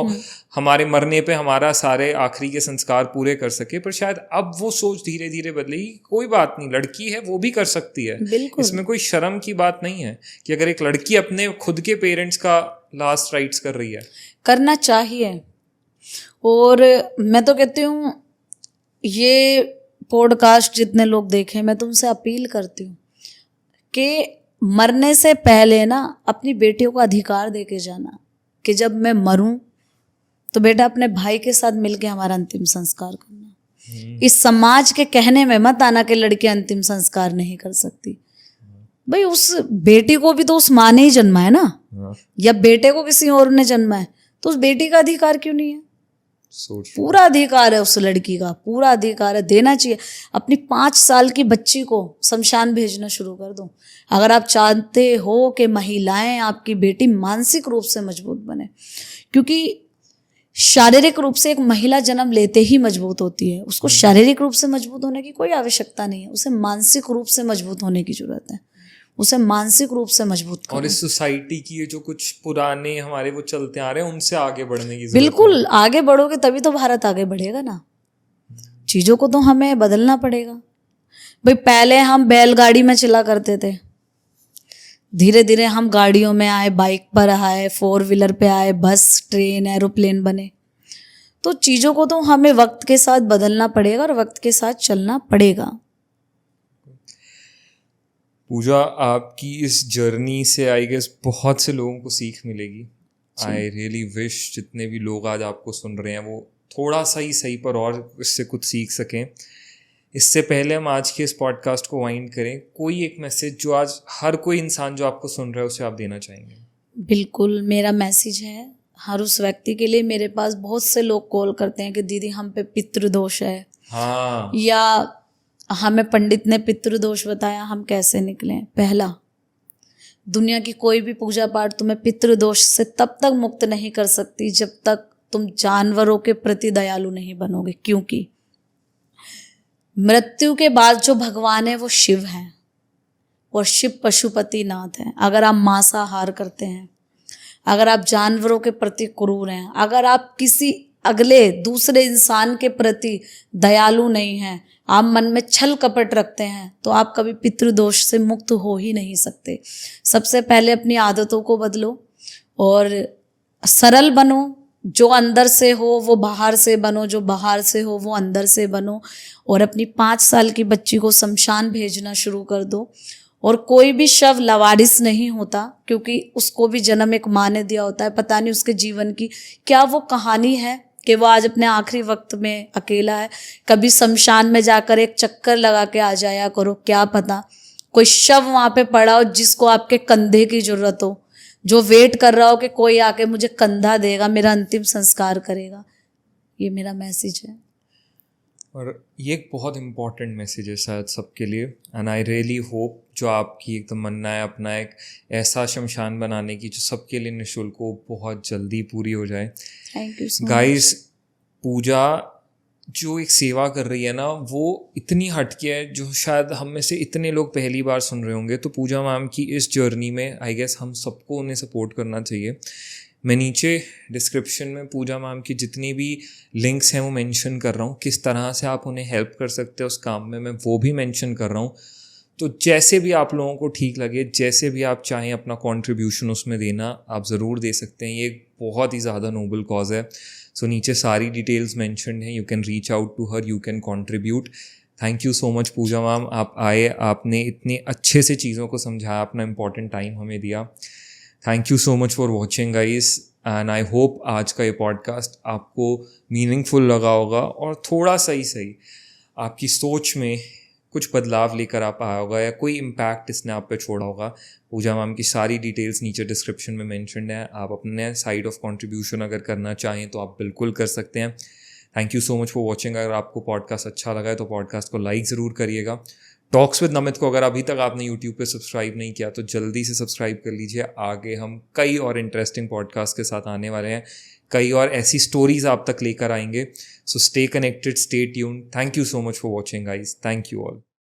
हमारे मरने पे हमारा सारे आखिरी के संस्कार पूरे कर सके। पर शायद अब वो सोच धीरे धीरे बदलेगी। कोई बात नहीं, लड़की है वो भी कर सकती है, इसमें कोई शर्म की बात नहीं है कि अगर एक लड़की अपने खुद के पेरेंट्स का लास्ट राइट्स कर रही है। करना चाहिए। और मैं तो कहती हूँ ये पॉडकास्ट जितने लोग देखें, मैं तुमसे अपील करती हूँ कि मरने से पहले ना अपनी बेटियों को अधिकार दे के जाना कि जब मैं मरूं तो बेटा अपने भाई के साथ मिलके हमारा अंतिम संस्कार करना। इस समाज के कहने में मत आना कि लड़की अंतिम संस्कार नहीं कर सकती। भाई उस बेटी को भी तो उस माँ ने ही जन्मा है ना, या बेटे को किसी और ने जन्मा है, तो उस बेटी का अधिकार क्यों नहीं है? पूरा अधिकार है उस लड़की का, पूरा अधिकार है, देना चाहिए। अपनी 5 साल की बच्ची को शमशान भेजना शुरू कर दो। अगर आप चाहते हो कि महिलाएं, आपकी बेटी मानसिक रूप से मजबूत बने, क्योंकि शारीरिक रूप से एक महिला जन्म लेते ही मजबूत होती है, उसको शारीरिक रूप से मजबूत होने की कोई आवश्यकता नहीं है, उसे मानसिक रूप से मजबूत होने की जरूरत है। उसे मानसिक रूप से मजबूत करो। और इस सोसाइटी की ये जो कुछ पुराने हमारे वो चलते आ रहे हैं, उनसे आगे बढ़ने की जरूरत बिल्कुल, आगे बढ़ोगे तभी तो भारत आगे बढ़ेगा ना। चीजों को तो हमें बदलना पड़ेगा। भाई पहले हम बैलगाड़ी में चला करते थे, धीरे धीरे हम गाड़ियों में आए, बाइक पर आए, 4 व्हीलर पे आए, बस, ट्रेन, एरोप्लेन बने। तो चीजों को तो हमें वक्त के साथ बदलना पड़ेगा और वक्त के साथ चलना पड़ेगा। पूजा, आपकी इस जर्नी से आई गेस बहुत से लोगों को सीख मिलेगी। आई रियली विश जितने भी लोग आज आपको सुन रहे हैं वो थोड़ा सा ही सही पर और इससे कुछ सीख सकें। इससे पहले हम आज के इस पॉडकास्ट को वाइंड करें, कोई एक मैसेज जो आज हर कोई इंसान जो आपको सुन रहा है उसे आप देना चाहेंगे? बिल्कुल, मेरा मैसेज है हर उस व्यक्ति के लिए। मेरे पास बहुत से लोग कॉल करते हैं कि दीदी हम पे पितृदोष है, हाँ, या हमें पंडित ने पितृदोष बताया, हम कैसे निकलें। पहला, दुनिया की कोई भी पूजा पाठ तुम्हें पितृदोष से तब तक मुक्त नहीं कर सकती जब तक तुम जानवरों के प्रति दयालु नहीं बनोगे, क्योंकि मृत्यु के बाद जो भगवान है वो शिव है और शिव पशुपति नाथ है। अगर आप मांसाहार करते हैं, अगर आप जानवरों के प्रति क्रूर हैं, अगर आप किसी अगले दूसरे इंसान के प्रति दयालु नहीं हैं, आप मन में छल कपट रखते हैं, तो आप कभी पितृदोष से मुक्त हो ही नहीं सकते। सबसे पहले अपनी आदतों को बदलो और सरल बनो। जो अंदर से हो वो बाहर से बनो, जो बाहर से हो वो अंदर से बनो। और अपनी 5 साल की बच्ची को शमशान भेजना शुरू कर दो। और कोई भी शव लवारिस नहीं होता, क्योंकि उसको भी जन्म एक माँ ने दिया होता है। पता नहीं उसके जीवन की क्या वो कहानी है कि वो आज अपने आखिरी वक्त में अकेला है। कभी शमशान में जाकर एक चक्कर लगा के आ जाया करो, क्या पता कोई शव वहाँ पे पड़ा हो जिसको आपके कंधे की जरूरत हो, जो वेट कर रहा हो कि कोई आके मुझे कंधा देगा, मेरा अंतिम संस्कार करेगा। ये मेरा मैसेज है। और ये एक बहुत इम्पॉर्टेंट मैसेज है शायद सबके लिए। एंड आई रियली होप जो आपकी एक तमन्ना है अपना एक ऐसा शमशान बनाने की जो सबके लिए निःशुल्क हो, बहुत जल्दी पूरी हो जाए। थैंक यू सो गाइस, पूजा जो एक सेवा कर रही है ना, वो इतनी हटके है जो शायद हम में से इतने लोग पहली बार सुन रहे होंगे। तो पूजा मैम की इस जर्नी में आई गेस हम सबको उन्हें सपोर्ट करना चाहिए। मैं नीचे डिस्क्रिप्शन में पूजा मैम की जितनी भी लिंक्स हैं वो मेंशन कर रहा हूँ, किस तरह से आप उन्हें हेल्प कर सकते हैं उस काम में, मैं वो भी मेंशन कर रहा हूँ। तो जैसे भी आप लोगों को ठीक लगे, जैसे भी आप चाहें अपना कंट्रीब्यूशन उसमें देना, आप ज़रूर दे सकते हैं। ये एक बहुत ही ज़्यादा नोबल कॉज है। सो नीचे सारी डिटेल्स मेंशन्ड हैं, you can reach out to her, you can contribute. Thank you so much Pooja ma'am, आप आए, आपने इतने अच्छे से चीज़ों को समझाया, अपना इम्पॉर्टेंट टाइम हमें दिया। Thank you so much for watching guys, and I hope आज का ये पॉडकास्ट आपको मीनिंगफुल लगा होगा और थोड़ा सा ही सही आपकी सोच में कुछ बदलाव लेकर आ पाया होगा, या कोई इम्पैक्ट इसने आप पे छोड़ा होगा। पूजा मैम की सारी डिटेल्स नीचे डिस्क्रिप्शन में मेंशन्ड है। आप अपने साइड ऑफ कंट्रीब्यूशन अगर करना चाहें तो आप बिल्कुल कर सकते हैं। Thank you so much for watching. अगर आपको पॉडकास्ट अच्छा लगा है तो पॉडकास्ट को लाइक ज़रूर करिएगा। टॉक्स विद नमित को अगर अभी तक आपने यूट्यूब पे सब्सक्राइब नहीं किया तो जल्दी से सब्सक्राइब कर लीजिए। आगे हम कई और इंटरेस्टिंग पॉडकास्ट के साथ आने वाले हैं, कई और ऐसी स्टोरीज आप तक लेकर आएंगे। So stay connected, stay tuned. Thank you so much for watching guys. Thank you all.